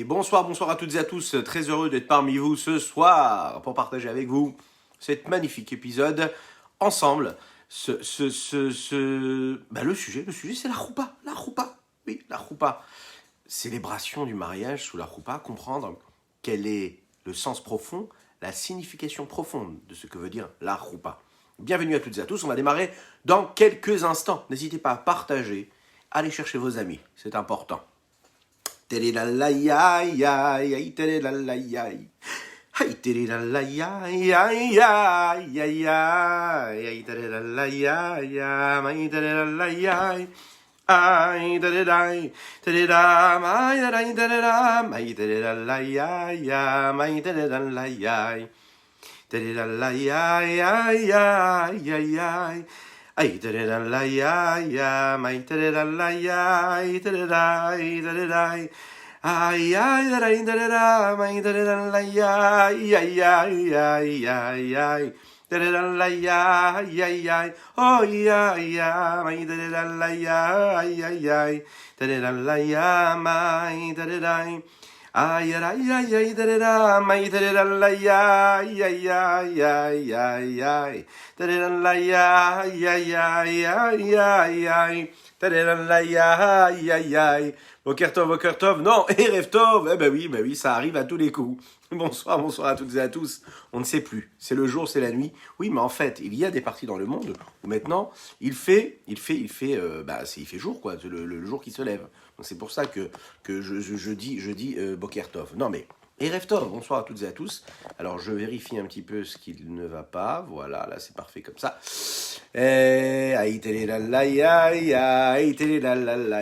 Bonsoir, bonsoir à toutes et à tous. Très heureux d'être parmi vous ce soir pour partager avec vous cet magnifique épisode ensemble. Le sujet c'est la choupa. La choupa. Oui, la choupa. Célébration du mariage sous la choupa. Comprendre quel est le sens profond, la signification profonde de ce que veut dire la choupa. Bienvenue à toutes et à tous. On va démarrer dans quelques instants. N'hésitez pas à partager. Allez chercher vos amis, c'est important. Ay da la ya ya, may da la ya, da da da. Ay ay da may da la ya ya da la ya. Oh ya, may da la ya da la ya, may da. Ay ay ay da may da la ya da ya. Boker Tov, non, Erev Tov, eh ben oui, ça arrive à tous les coups. Bonsoir à toutes et à tous. On ne sait plus, c'est le jour, c'est la nuit. Oui, mais en fait, il y a des parties dans le monde où maintenant, il fait jour, quoi, le jour qui se lève. Donc c'est pour ça que je dis Boker Tov. Non mais, Erev Tov, bonsoir à toutes et à tous. Alors je vérifie un petit peu ce qui ne va pas. Voilà, là c'est parfait comme ça.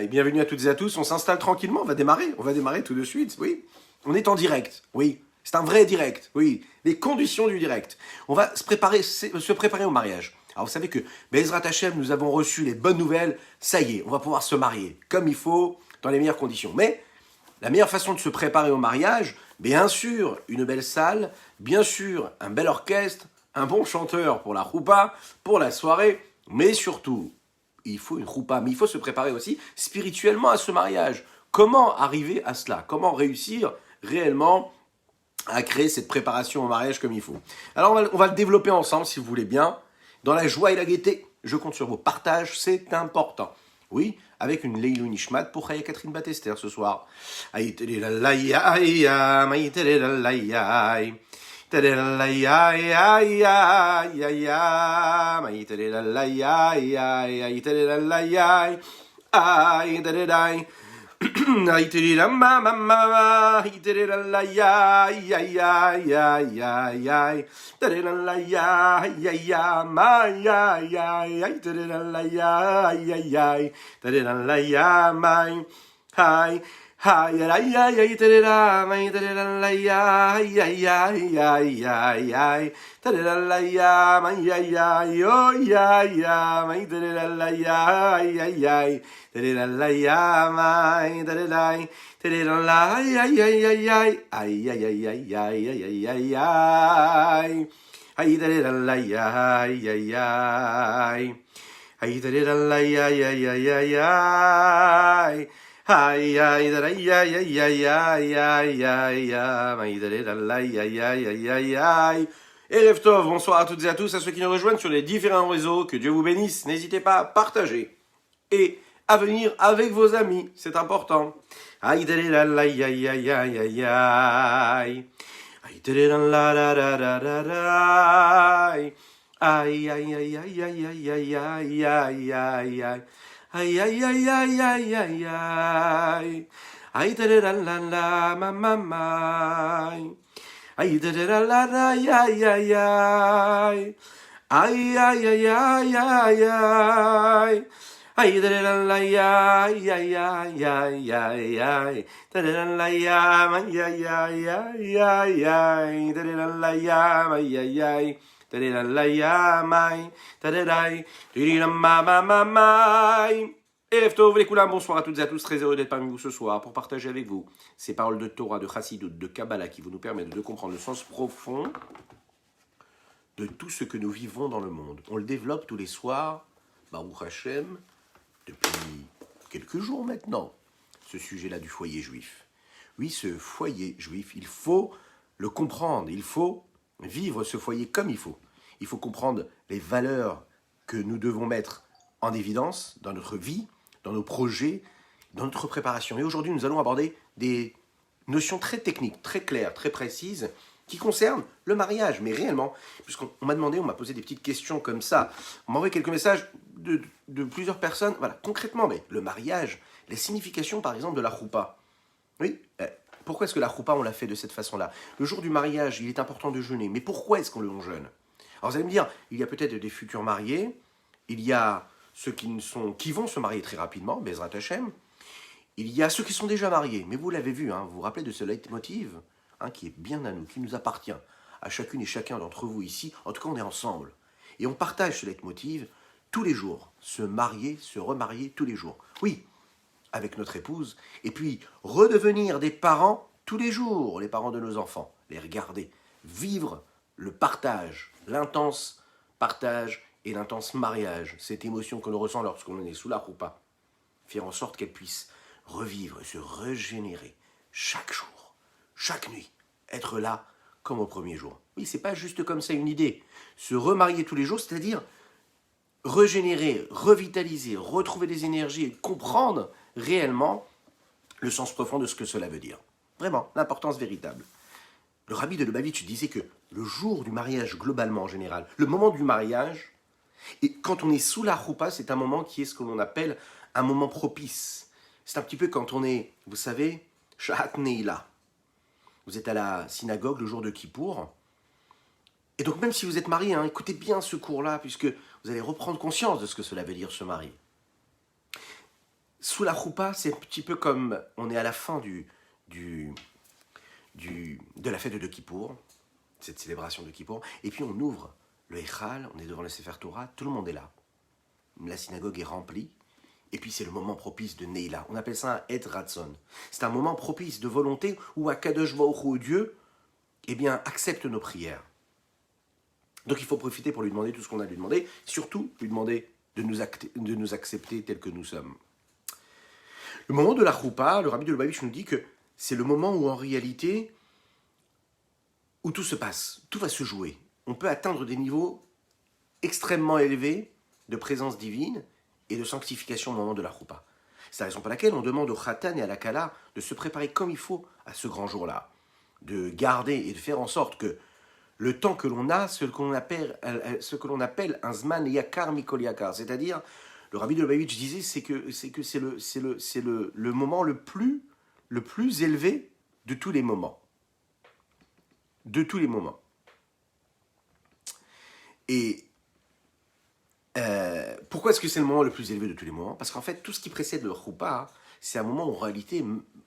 Bienvenue à toutes et à tous, on s'installe tranquillement, on va démarrer tout de suite, oui. On est en direct, oui. C'est un vrai direct, oui. Les conditions du direct. On va se préparer au mariage. Alors vous savez que, Bezrat Hashem, nous avons reçu les bonnes nouvelles. Ça y est, on va pouvoir se marier comme il faut, dans les meilleures conditions. Mais la meilleure façon de se préparer au mariage, bien sûr, une belle salle, bien sûr, un bel orchestre, un bon chanteur pour la choupa, pour la soirée, mais surtout, il faut une choupa, mais il faut se préparer aussi spirituellement à ce mariage. Comment arriver à cela? Comment réussir réellement à créer cette préparation au mariage comme il faut? Alors on va le développer ensemble si vous voulez bien, dans la joie et la gaieté. Je compte sur vos partages, c'est important. Oui, avec une Leilou Nishmat pour Chaya Catherine Batester ce soir. Hi, ay, ay, ay, terera, may terera, ya, ya, ya, ya, ya, ya, terera, ya, may, oh, ya, may terera, ya, terera, ya, may terera, terera, ya, ay, ay, ay, ay, ay, ay, ay, ay, ay, terera, ya, ay, terera, ya. Ay ay ay ay ay ay ay ay ay ay ay. Erev Tov, bonsoir à toutes et à tous, à ceux qui nous rejoignent sur les différents réseaux, que Dieu vous bénisse, n'hésitez pas à partager et à venir avec vos amis, c'est important. Aïe aïe aïe aïe aïe aïe aïe. Aïe aïe aïe aïe aïe aïe aïe aïe aïe aïe. Ay ay ay ay ay ay ay. Ay da da la la ma ma ma. Ay da da la la ay ay ay ay. Ay ay ay ay ay ay. Ay da da la ay ay ay ay ay ay. Da da la ay ay ay ay ay ay. Da da la ay ay ay ay. Erev Tov, les Koulam, bonsoir à toutes et à tous, très heureux d'être parmi vous ce soir pour partager avec vous ces paroles de Torah, de Chassidut, de Kabbalah qui vont nous permettre de comprendre le sens profond de tout ce que nous vivons dans le monde. On le développe tous les soirs, Baruch Hashem, depuis quelques jours maintenant, ce sujet-là du foyer juif. Oui, ce foyer juif, il faut le comprendre, il faut vivre ce foyer comme il faut. Il faut comprendre les valeurs que nous devons mettre en évidence dans notre vie, dans nos projets, dans notre préparation. Et aujourd'hui, nous allons aborder des notions très techniques, très claires, très précises, qui concernent le mariage, mais réellement, puisqu'on m'a demandé, on m'a posé des petites questions comme ça, on m'a envoyé quelques messages de plusieurs personnes, voilà, concrètement, mais le mariage, les significations par exemple de la choupa. Oui, pourquoi est-ce que la choupa, on l'a fait de cette façon-là? Le jour du mariage, il est important de jeûner, mais pourquoi est-ce qu'on le jeûne? Alors vous allez me dire, il y a peut-être des futurs mariés, il y a ceux qui vont se marier très rapidement, Bezrat Hashem, il y a ceux qui sont déjà mariés, mais vous l'avez vu, vous vous rappelez de ce leitmotiv qui est bien à nous, qui nous appartient, à chacune et chacun d'entre vous ici, en tout cas on est ensemble. Et on partage ce leitmotiv tous les jours, se marier, se remarier tous les jours. Oui, avec notre épouse, et puis redevenir des parents tous les jours, les parents de nos enfants, les regarder, vivre le partage, l'intense partage et l'intense mariage, cette émotion que l'on ressent lorsqu'on est sous la choupa, faire en sorte qu'elle puisse revivre et se régénérer chaque jour, chaque nuit, être là comme au premier jour. Oui, c'est pas juste comme ça une idée. Se remarier tous les jours, c'est-à-dire régénérer, revitaliser, retrouver des énergies et comprendre réellement le sens profond de ce que cela veut dire. Vraiment, l'importance véritable. Le rabbi de Lubavitch disait que le jour du mariage, globalement en général, le moment du mariage, et quand on est sous la choupa, c'est un moment qui est ce que l'on appelle un moment propice. C'est un petit peu quand on est, vous savez, Shahat Neila. Vous êtes à la synagogue le jour de Kippour. Et donc même si vous êtes marié, écoutez bien ce cours-là, puisque vous allez reprendre conscience de ce que cela veut dire se marier. Sous la choupa, c'est un petit peu comme on est à la fin de la fête de Kippour, cette célébration de Kippour, et puis on ouvre le Echal, on est devant le Sefer Torah, tout le monde est là. La synagogue est remplie, et puis c'est le moment propice de Neila. On appelle ça un Et Ratson. C'est un moment propice de volonté où Akadosh Baruch Hu, Dieu, accepte nos prières. Donc il faut profiter pour lui demander tout ce qu'on a à lui demander, surtout lui demander de nous accepter tels que nous sommes. Le moment de la choupa, le rabbi de Lubavitch nous dit que c'est le moment où en réalité, où tout se passe, tout va se jouer. On peut atteindre des niveaux extrêmement élevés de présence divine et de sanctification au moment de la choupa. C'est la raison pour laquelle on demande au khatan et à la kala de se préparer comme il faut à ce grand jour-là, de garder et de faire en sorte que le temps que l'on a, ce que l'on appelle un zman yakar mikol yakar, c'est-à-dire, le rabbi de Lubavitch disait, c'est le moment le plus élevé de tous les moments. De tous les moments. Et pourquoi est-ce que c'est le moment le plus élevé de tous les moments? Parce qu'en fait, tout ce qui précède le choupa, c'est un moment où en réalité,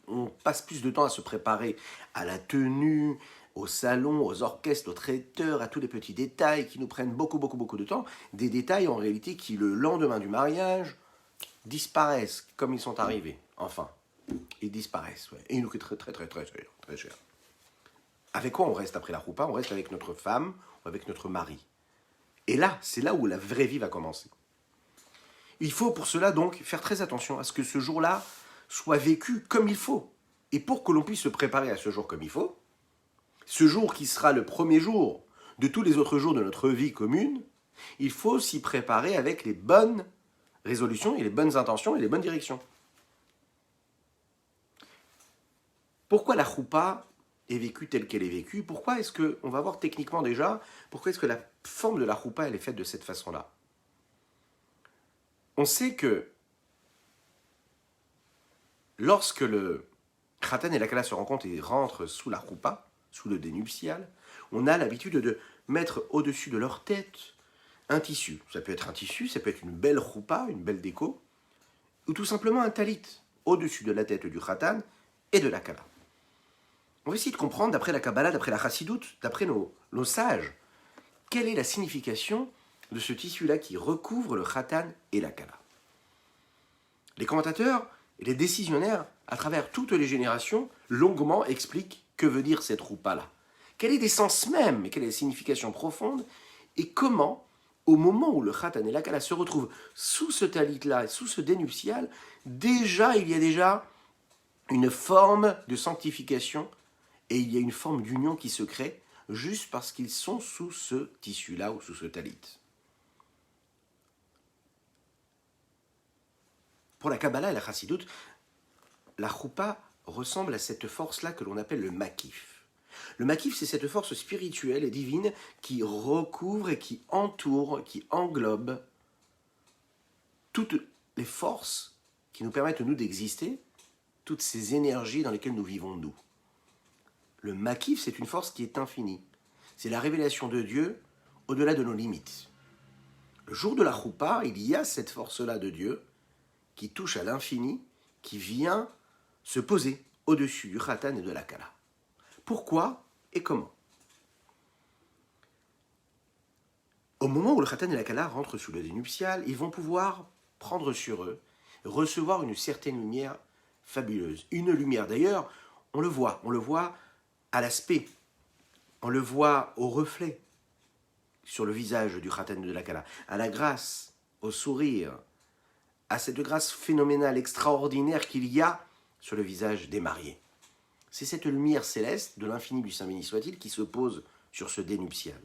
on passe plus de temps à se préparer à la tenue, au salon, aux orchestres, aux traiteurs, à tous les petits détails qui nous prennent beaucoup de temps. Des détails en réalité qui, le lendemain du mariage, disparaissent comme ils sont arrivés. Enfin, ils disparaissent. Ouais. Et ils nous coûtent très cher. Avec quoi on reste après la choupa? On reste avec notre femme ou avec notre mari. Et là, c'est là où la vraie vie va commencer. Il faut pour cela donc faire très attention à ce que ce jour-là soit vécu comme il faut. Et pour que l'on puisse se préparer à ce jour comme il faut, ce jour qui sera le premier jour de tous les autres jours de notre vie commune, il faut s'y préparer avec les bonnes résolutions et les bonnes intentions et les bonnes directions. Pourquoi la choupa est vécue telle qu'elle est vécue? Pourquoi est-ce que, on va voir techniquement déjà, pourquoi est-ce que la forme de la choupa elle est faite de cette façon-là? On sait que lorsque le khatan et la kala se rencontrent et rentrent sous la choupa, sous le dénuptial, on a l'habitude de mettre au-dessus de leur tête un tissu. Ça peut être un tissu, ça peut être une belle choupa, une belle déco, ou tout simplement un talit au-dessus de la tête du khatan et de la kala. On va essayer de comprendre, d'après la Kabbalah, d'après la Chassidoute, d'après nos sages, quelle est la signification de ce tissu-là qui recouvre le khatan et la kala. Les commentateurs et les décisionnaires, à travers toutes les générations, longuement expliquent que veut dire cette choupa-là. Quel est l'essence même, et quelle est la signification profonde, et comment, au moment où le khatan et la kala se retrouvent sous ce talit-là, sous ce dénuptial, déjà, il y a déjà une forme de sanctification et il y a une forme d'union qui se crée juste parce qu'ils sont sous ce tissu-là ou sous ce talit. Pour la Kabbalah et la Chassidoute, la choupa ressemble à cette force-là que l'on appelle le makif. Le makif, c'est cette force spirituelle et divine qui recouvre et qui entoure, qui englobe toutes les forces qui nous permettent, nous, d'exister, toutes ces énergies dans lesquelles nous vivons, nous. Le makif, c'est une force qui est infinie. C'est la révélation de Dieu au-delà de nos limites. Le jour de la choupa, il y a cette force-là de Dieu qui touche à l'infini, qui vient se poser au-dessus du khatan et de la kala. Pourquoi et comment? Au moment où le khatan et la kala rentrent sous le dé nuptial, ils vont pouvoir prendre sur eux, recevoir une certaine lumière fabuleuse. Une lumière, d'ailleurs, on le voit à l'aspect, on le voit au reflet sur le visage du khatan et de la kala, à la grâce, au sourire, à cette grâce phénoménale, extraordinaire qu'il y a sur le visage des mariés. C'est cette lumière céleste de l'infini du Saint béni soit-il qui se pose sur ce dé nuptial.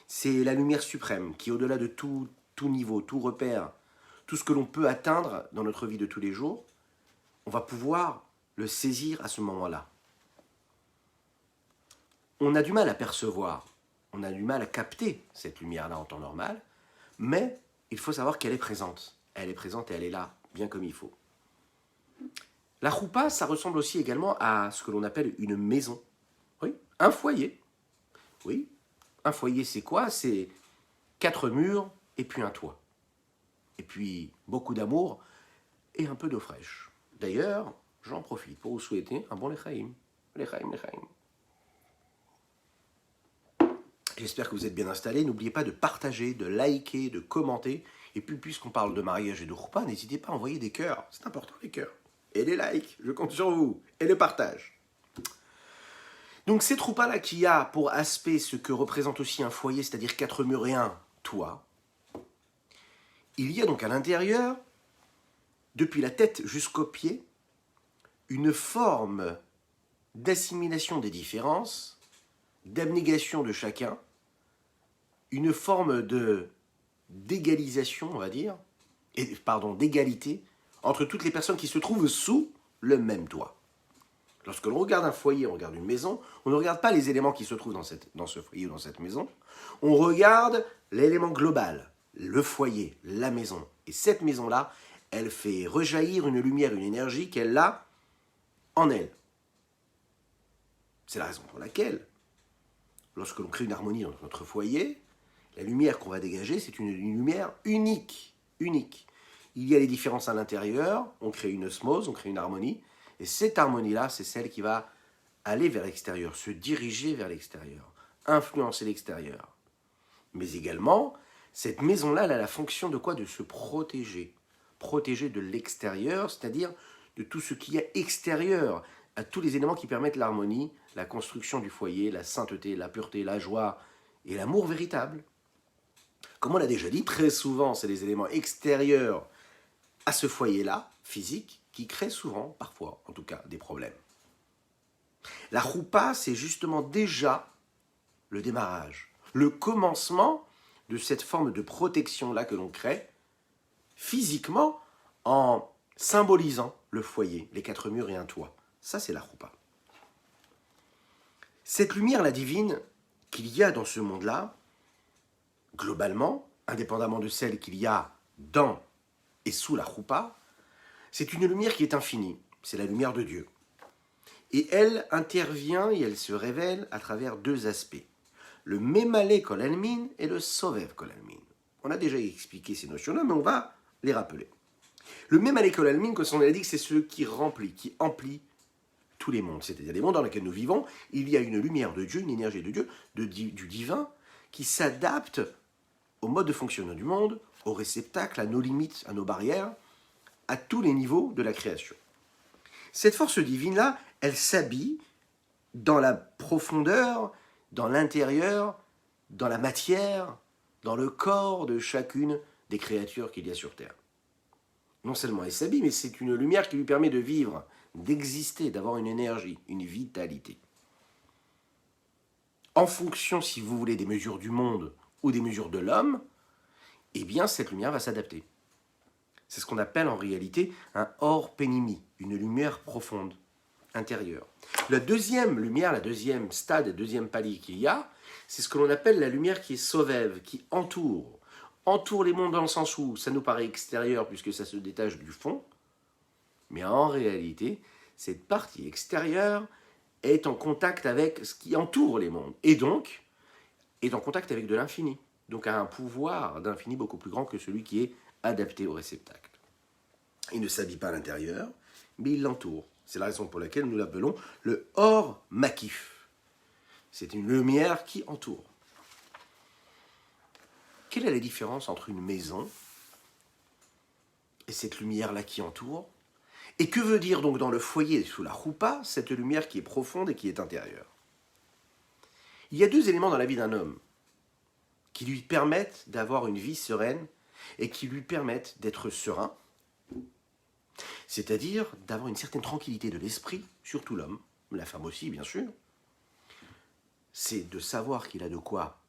C'est la lumière suprême qui, au-delà de tout niveau, tout repère, tout ce que l'on peut atteindre dans notre vie de tous les jours, on va pouvoir le saisir à ce moment-là. On a du mal à percevoir, on a du mal à capter cette lumière-là en temps normal, mais il faut savoir qu'elle est présente. Elle est présente et elle est là, bien comme il faut. La choupa, ça ressemble aussi également à ce que l'on appelle une maison. Oui, un foyer. Oui, un foyer, c'est quoi? C'est 4 murs et puis un toit. Et puis beaucoup d'amour et un peu d'eau fraîche. D'ailleurs, j'en profite pour vous souhaiter un bon lechaim. Lechaim, lechaim. J'espère que vous êtes bien installés. N'oubliez pas de partager, de liker, de commenter. Et puis, puisqu'on parle de mariage et de choupa, n'hésitez pas à envoyer des cœurs. C'est important, les cœurs. Et les likes, je compte sur vous. Et le partage. Donc, cette choupa-là qui a pour aspect ce que représente aussi un foyer, c'est-à-dire 4 murs et un toit, il y a donc à l'intérieur, depuis la tête jusqu'aux pieds, une forme d'assimilation des différences, d'abnégation de chacun, une forme d'égalisation, on va dire, d'égalité entre toutes les personnes qui se trouvent sous le même toit. Lorsque l'on regarde un foyer, on regarde une maison, on ne regarde pas les éléments qui se trouvent dans ce foyer ou dans cette maison, on regarde l'élément global, le foyer, la maison. Et cette maison-là, elle fait rejaillir une lumière, une énergie qu'elle a en elle. C'est la raison pour laquelle, lorsque l'on crée une harmonie dans notre foyer, la lumière qu'on va dégager, c'est une lumière unique. Il y a les différences à l'intérieur, on crée une osmose, on crée une harmonie, et cette harmonie-là, c'est celle qui va aller vers l'extérieur, se diriger vers l'extérieur, influencer l'extérieur. Mais également, cette maison-là, elle a la fonction de quoi? De se protéger. Protéger de l'extérieur, c'est-à-dire de tout ce qui est extérieur, à tous les éléments qui permettent l'harmonie, la construction du foyer, la sainteté, la pureté, la joie et l'amour véritable. Comme on l'a déjà dit, très souvent, c'est les éléments extérieurs à ce foyer-là, physique, qui créent souvent, parfois, en tout cas, des problèmes. La choupa, c'est justement déjà le démarrage, le commencement de cette forme de protection-là que l'on crée, physiquement, en symbolisant le foyer, les 4 murs et un toit. Ça, c'est la choupa. Cette lumière, la divine, qu'il y a dans ce monde-là, globalement, indépendamment de celle qu'il y a dans et sous la choupa, c'est une lumière qui est infinie, c'est la lumière de Dieu. Et elle intervient et elle se révèle à travers 2 aspects. Le Memale Kol Almin et le Sovev Kol Almin. On a déjà expliqué ces notions-là, mais on va les rappeler. Le Memale Kol Almin, comme on l'a dit, c'est ce qui emplit tous les mondes. C'est-à-dire les mondes dans lesquels nous vivons, il y a une lumière de Dieu, une énergie de Dieu, du divin, qui s'adapte au mode de fonctionnement du monde, aux réceptacles, à nos limites, à nos barrières, à tous les niveaux de la création. Cette force divine-là, elle s'habille dans la profondeur, dans l'intérieur, dans la matière, dans le corps de chacune des créatures qu'il y a sur Terre. Non seulement elle s'habille, mais c'est une lumière qui lui permet de vivre d'exister, d'avoir une énergie, une vitalité. En fonction, si vous voulez, des mesures du monde ou des mesures de l'homme, eh bien cette lumière va s'adapter. C'est ce qu'on appelle en réalité un or pénimi, une lumière profonde, intérieure. La deuxième lumière, la deuxième stade, le deuxième palier qu'il y a, c'est ce que l'on appelle la lumière qui est sauvève, qui entoure les mondes dans le sens où ça nous paraît extérieur puisque ça se détache du fond, mais en réalité, cette partie extérieure est en contact avec ce qui entoure les mondes, et donc est en contact avec de l'infini, donc a un pouvoir d'infini beaucoup plus grand que celui qui est adapté au réceptacle. Il ne s'habille pas à l'intérieur, mais il l'entoure. C'est la raison pour laquelle nous l'appelons le Or Makif. C'est une lumière qui entoure. Quelle est la différence entre une maison et cette lumière-là qui entoure? Et que veut dire donc dans le foyer, sous la choupa, cette lumière qui est profonde et qui est intérieure? Il y a deux éléments dans la vie d'un homme qui lui permettent d'avoir une vie sereine et qui lui permettent d'être serein, c'est-à-dire d'avoir une certaine tranquillité de l'esprit, surtout l'homme, la femme aussi bien sûr. C'est de savoir qu'il a de quoi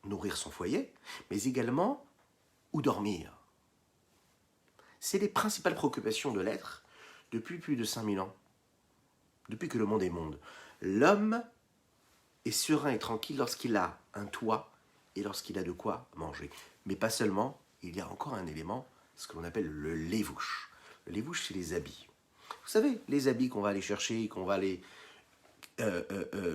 nourrir son foyer, mais également où dormir. C'est les principales préoccupations de l'être depuis plus de 5000 ans, depuis que le monde est monde. L'homme est serein et tranquille lorsqu'il a un toit et lorsqu'il a de quoi manger. Mais pas seulement, il y a encore un élément, ce que l'on appelle le lévouche. Le lévouche, c'est les habits. Vous savez, les habits qu'on va aller chercher, qu'on va aller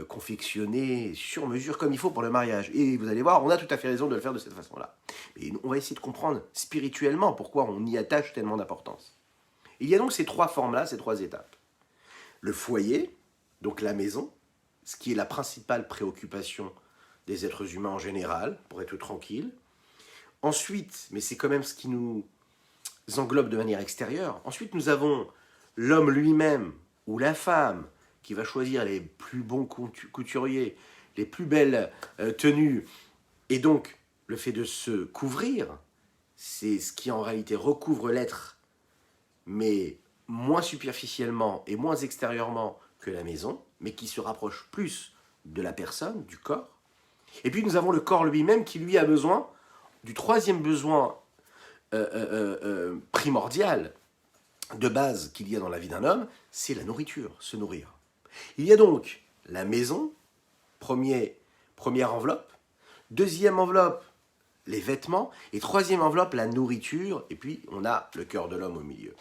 confectionner sur mesure comme il faut pour le mariage. Et vous allez voir, on a tout à fait raison de le faire de cette façon-là. Et on va essayer de comprendre spirituellement pourquoi on y attache tellement d'importance. Il y a donc ces trois formes-là, ces trois étapes. Le foyer, donc la maison, ce qui est la principale préoccupation des êtres humains en général, pour être tranquille. Ensuite, mais c'est quand même ce qui nous englobe de manière extérieure, ensuite nous avons l'homme lui-même, ou la femme, qui va choisir les plus bons couturiers, les plus belles tenues, et donc le fait de se couvrir, c'est ce qui en réalité recouvre l'être, mais moins superficiellement et moins extérieurement que la maison, mais qui se rapproche plus de la personne, du corps. Et puis nous avons le corps lui-même qui lui a besoin du troisième besoin primordial, de base qu'il y a dans la vie d'un homme, c'est la nourriture, se nourrir. Il y a donc la maison, première enveloppe, deuxième enveloppe, les vêtements, et troisième enveloppe, la nourriture, et puis on a le cœur de l'homme au milieu.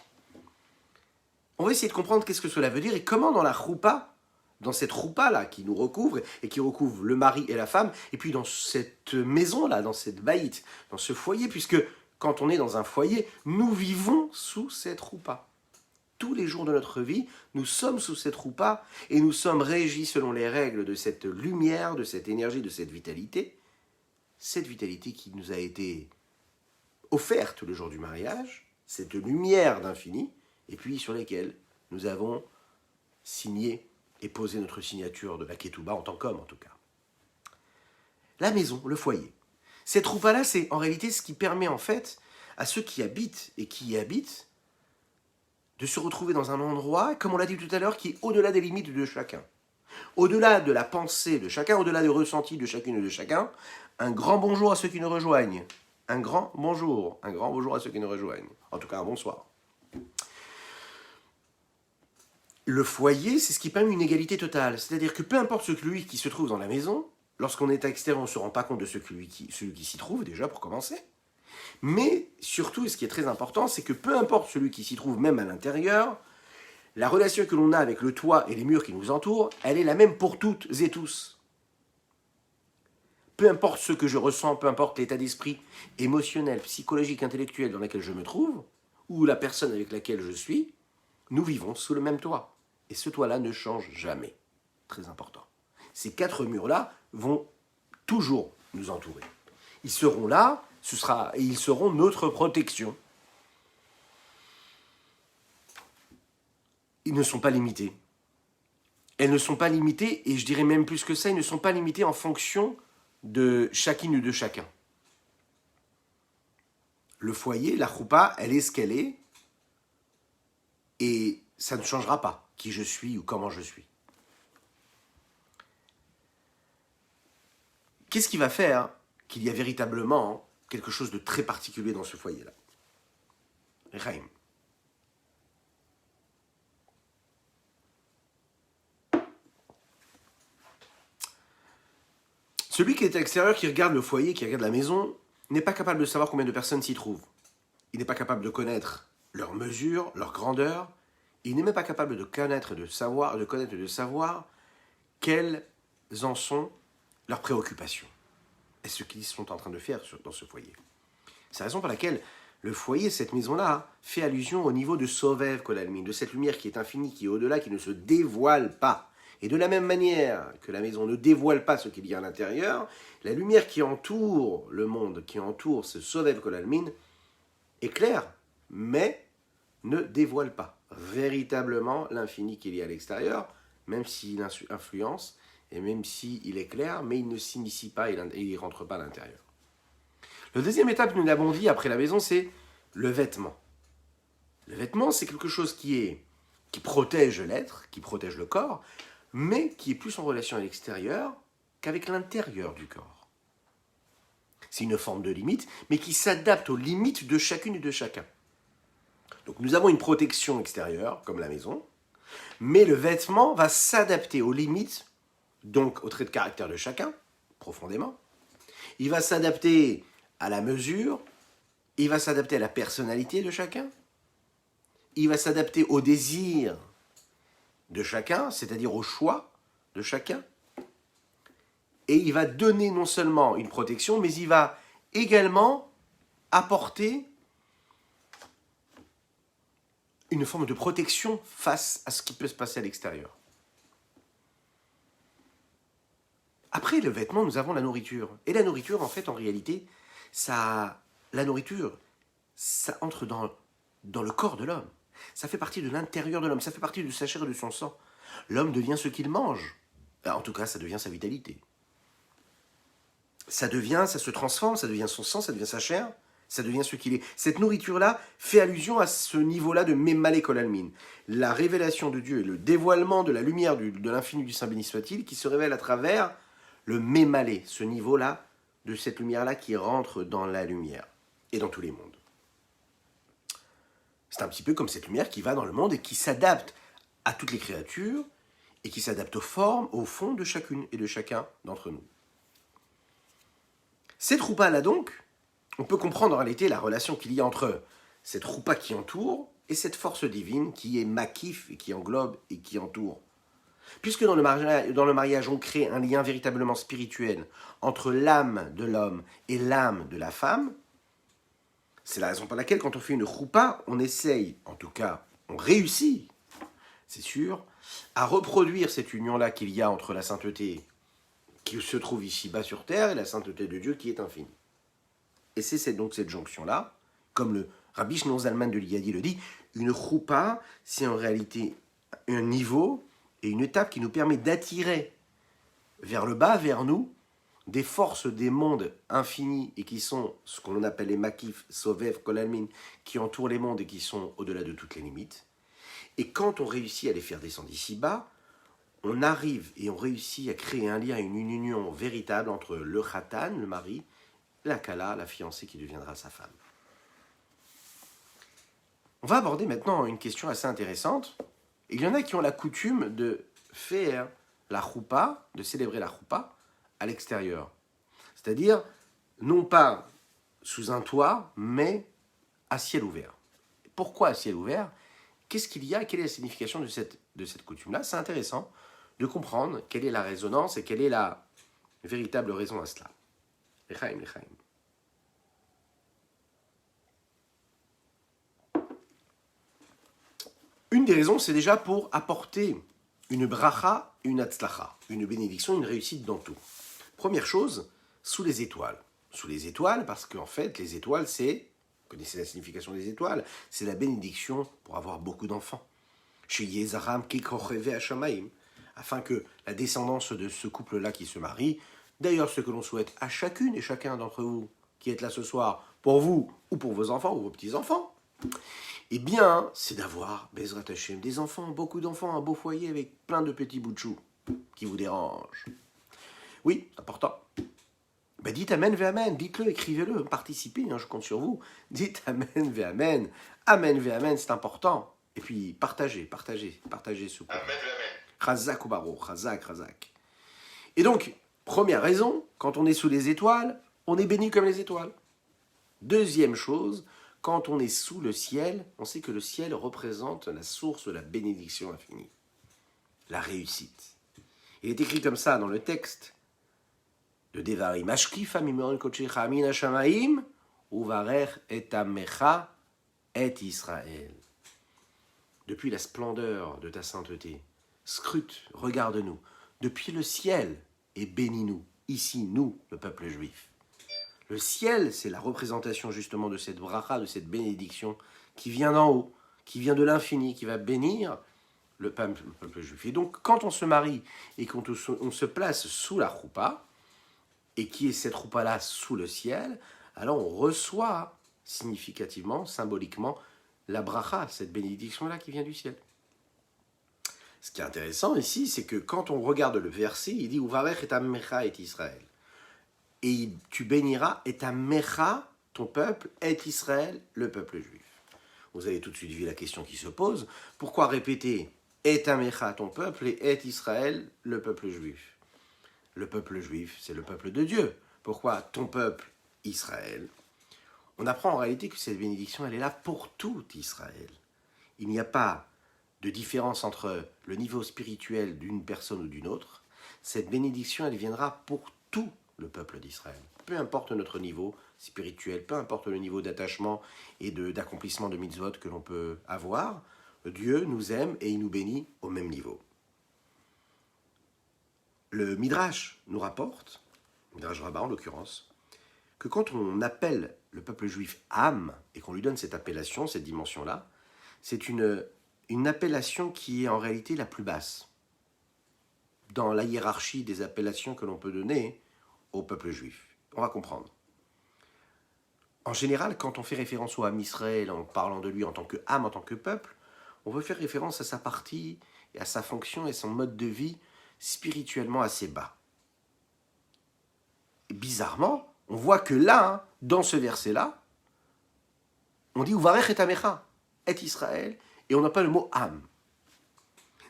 On va essayer de comprendre qu'est-ce que cela veut dire et comment dans la choupa, dans cette choupa-là qui nous recouvre et qui recouvre le mari et la femme, et puis dans cette maison-là, dans cette baïte, dans ce foyer, puisque quand on est dans un foyer, nous vivons sous cette choupa. Tous les jours de notre vie, nous sommes sous cette choupa et nous sommes régis selon les règles de cette lumière, de cette énergie, de cette vitalité qui nous a été offerte le jour du mariage, cette lumière d'infini, et puis sur lesquelles nous avons signé et posé notre signature de la Ketouba en tant qu'homme en tout cas. La maison, le foyer. Cette choupa-là, c'est en réalité ce qui permet en fait à ceux qui habitent et qui y habitent de se retrouver dans un endroit, comme on l'a dit tout à l'heure, qui est au-delà des limites de chacun. Au-delà de la pensée de chacun, au-delà du ressenti de chacune et de chacun, un grand bonjour à ceux qui nous rejoignent. Un grand bonjour à ceux qui nous rejoignent. En tout cas, un bonsoir. Le foyer, c'est ce qui permet une égalité totale. C'est-à-dire que peu importe celui qui se trouve dans la maison, lorsqu'on est extérieur, on ne se rend pas compte de celui qui s'y trouve, déjà, pour commencer. Mais surtout, et ce qui est très important, c'est que peu importe celui qui s'y trouve, même à l'intérieur, la relation que l'on a avec le toit et les murs qui nous entourent, elle est la même pour toutes et tous. Peu importe ce que je ressens, peu importe l'état d'esprit émotionnel, psychologique, intellectuel dans lequel je me trouve, ou la personne avec laquelle je suis, nous vivons sous le même toit. Et ce toit-là ne change jamais. Très important. Ces quatre murs-là vont toujours nous entourer. Ils seront là, et ils seront notre protection. Ils ne sont pas limités. Elles ne sont pas limitées, et je dirais même plus que ça, ils ne sont pas limités en fonction de chacune ou de chacun. Le foyer, la choupa, elle est ce qu'elle est, et ça ne changera pas qui je suis ou comment je suis. Qu'est-ce qui va faire qu'il y a véritablement quelque chose de très particulier dans ce foyer-là? Rechaim. Celui qui est à l'extérieur, qui regarde le foyer, qui regarde la maison, n'est pas capable de savoir combien de personnes s'y trouvent. Il n'est pas capable de connaître leur mesure, leur grandeur. Il n'est même pas capable de connaître et de savoir quelles en sont leurs préoccupations et ce qu'ils sont en train de faire dans ce foyer. C'est la raison pour laquelle le foyer, cette maison-là, fait allusion au niveau de Sovev Kolalmin, de cette lumière qui est infinie, qui est au-delà, qui ne se dévoile pas. Et de la même manière que la maison ne dévoile pas ce qu'il y a à l'intérieur, la lumière qui entoure le monde, qui entoure ce Sovev Kolalmin, éclaire, mais ne dévoile pas véritablement l'infini qu'il y a à l'extérieur, même s'il influence, et même s'il éclaire, mais il ne s'initie pas et il ne rentre pas à l'intérieur. La deuxième étape, nous l'avons dit après la maison, c'est le vêtement. Le vêtement, c'est quelque chose qui protège l'être, qui protège le corps, mais qui est plus en relation à l'extérieur qu'avec l'intérieur du corps. C'est une forme de limite, mais qui s'adapte aux limites de chacune et de chacun. Donc nous avons une protection extérieure, comme la maison, mais le vêtement va s'adapter aux limites, donc aux traits de caractère de chacun, profondément. Il va s'adapter à la mesure, il va s'adapter à la personnalité de chacun, il va s'adapter au désir de chacun, c'est-à-dire au choix de chacun, et il va donner non seulement une protection, mais il va également apporter une forme de protection face à ce qui peut se passer à l'extérieur. Après le vêtement, nous avons la nourriture. Et la nourriture, en fait, en réalité, la nourriture, ça entre dans le corps de l'homme. Ça fait partie de l'intérieur de l'homme, ça fait partie de sa chair et de son sang. L'homme devient ce qu'il mange. En tout cas, ça devient sa vitalité. Ça se transforme, ça devient son sang, ça devient sa chair, ça devient ce qu'il est. Cette nourriture-là fait allusion à ce niveau-là de Memale Kol Almin. La révélation de Dieu et le dévoilement de la lumière de l'infini du Saint béni soit-il, qui se révèle à travers le Memale, ce niveau-là, de cette lumière-là qui rentre dans la lumière et dans tous les mondes. C'est un petit peu comme cette lumière qui va dans le monde et qui s'adapte à toutes les créatures et qui s'adapte aux formes, au fond de chacune et de chacun d'entre nous. Cette roupa-là donc, on peut comprendre en réalité la relation qu'il y a entre cette roupa qui entoure et cette force divine qui est makif et qui englobe et qui entoure. Puisque dans le mariage, on crée un lien véritablement spirituel entre l'âme de l'homme et l'âme de la femme, c'est la raison pour laquelle quand on fait une roupa, on essaye, en tout cas, on réussit, c'est sûr, à reproduire cette union-là qu'il y a entre la sainteté qui se trouve ici-bas sur terre et la sainteté de Dieu qui est infinie. Et c'est donc cette jonction-là, comme le Rabbi Shneor Zalman de Liadi le dit, une roupa, c'est en réalité un niveau et une étape qui nous permet d'attirer vers le bas, vers nous, des forces des mondes infinis et qui sont ce qu'on appelle les makif, sovev, kolalmin, qui entourent les mondes et qui sont au-delà de toutes les limites. Et quand on réussit à les faire descendre ici-bas, on arrive et on réussit à créer un lien, une union véritable entre le khatan, le mari, et la kala, la fiancée qui deviendra sa femme. On va aborder maintenant une question assez intéressante. Il y en a qui ont la coutume de faire la choupa, de célébrer la choupa à l'extérieur. C'est-à-dire, non pas sous un toit, mais à ciel ouvert. Pourquoi à ciel ouvert? Qu'est-ce qu'il y a? Quelle est la signification de cette coutume-là? C'est intéressant de comprendre quelle est la résonance et quelle est la véritable raison à cela. L'chaim, l'chaim. Une des raisons, c'est déjà pour apporter une bracha, une hatzlacha, une bénédiction, une réussite dans tout. Première chose, sous les étoiles. Sous les étoiles, parce qu'en fait, les étoiles, vous connaissez la signification des étoiles, c'est la bénédiction pour avoir beaucoup d'enfants. Chez Yezaram Kikrocheve Hashamaim, afin que la descendance de ce couple-là qui se marie, d'ailleurs ce que l'on souhaite à chacune et chacun d'entre vous qui êtes là ce soir, pour vous ou pour vos enfants ou vos petits-enfants, Eh bien, c'est d'avoir, Bezrat Hashem, des enfants, beaucoup d'enfants, un beau foyer avec plein de petits bouts de chou qui vous dérangent. Oui, important. Ben dites Amen ve Amen, dites-le, écrivez-le, participez, je compte sur vous. Dites Amen ve Amen. Amen ve Amen, c'est important. Et puis, partagez ce point. Amen ve Amen. Chazak ou baro, chazak. Et donc, première raison, quand on est sous les étoiles, on est béni comme les étoiles. Deuxième chose, quand on est sous le ciel, on sait que le ciel représente la source de la bénédiction infinie, la réussite. Il est écrit comme ça dans le texte de Devarim. Ashkifa mimon kochecha amin hashamaim uvarer et amecha et Israël. Depuis la splendeur de ta sainteté, scrute, regarde-nous, depuis le ciel, et bénis-nous, ici, nous, le peuple juif. Le ciel, c'est la représentation justement de cette bracha, de cette bénédiction qui vient d'en haut, qui vient de l'infini, qui va bénir le peuple juif. Et donc, quand on se marie et qu'on se place sous la choupa, et qui est cette choupa-là sous le ciel, alors on reçoit significativement, symboliquement, la bracha, cette bénédiction-là qui vient du ciel. Ce qui est intéressant ici, c'est que quand on regarde le verset, il dit « Uvarech et amecha et Israël ». Et tu béniras et amecha, ton peuple, et Israël, le peuple juif. Vous avez tout de suite vu la question qui se pose. Pourquoi répéter « et amecha, ton peuple » et « et Israël, le peuple juif » ? Le peuple juif, c'est le peuple de Dieu. Pourquoi ton peuple, Israël ? On apprend en réalité que cette bénédiction, elle est là pour tout Israël. Il n'y a pas de différence entre le niveau spirituel d'une personne ou d'une autre. Cette bénédiction, elle viendra pour tout le peuple d'Israël. Peu importe notre niveau spirituel, peu importe le niveau d'attachement et d'accomplissement de mitzvot que l'on peut avoir, Dieu nous aime et il nous bénit au même niveau. Le Midrash nous rapporte, Midrash Rabbah en l'occurrence, que quand on appelle le peuple juif Am et qu'on lui donne cette appellation, cette dimension-là, c'est une appellation qui est en réalité la plus basse dans la hiérarchie des appellations que l'on peut donner au peuple juif. On va comprendre. En général, quand on fait référence au Am Israël en parlant de lui en tant que Am, en tant que peuple, on veut faire référence à sa partie et à sa fonction et son mode de vie spirituellement assez bas. Et bizarrement, on voit que là, dans ce verset-là, on dit « Uvarech et amecha » est Israël, et on n'a pas le mot âme.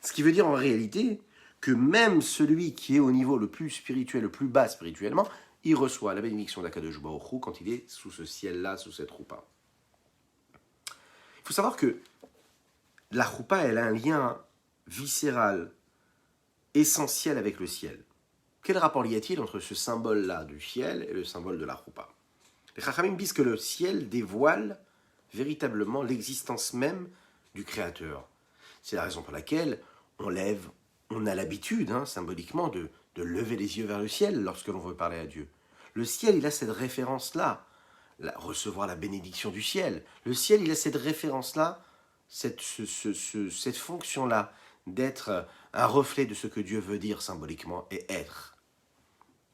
Ce qui veut dire en réalité que même celui qui est au niveau le plus spirituel, le plus bas spirituellement, il reçoit la bénédiction d'Akadosh Baruch Hu quand il est sous ce ciel-là, sous cette roupa. Il faut savoir que la roupa, elle a un lien viscéral, essentiel avec le ciel. Quel rapport y a-t-il entre ce symbole-là du ciel et le symbole de la roupa ? Les Chachamim disent que le ciel dévoile véritablement l'existence même du Créateur. C'est la raison pour laquelle on a l'habitude, symboliquement, de lever les yeux vers le ciel lorsque l'on veut parler à Dieu. Le ciel, il a cette référence-là, recevoir la bénédiction du ciel. Le ciel, il a cette référence-là, cette fonction-là, d'être un reflet de ce que Dieu veut dire symboliquement et être.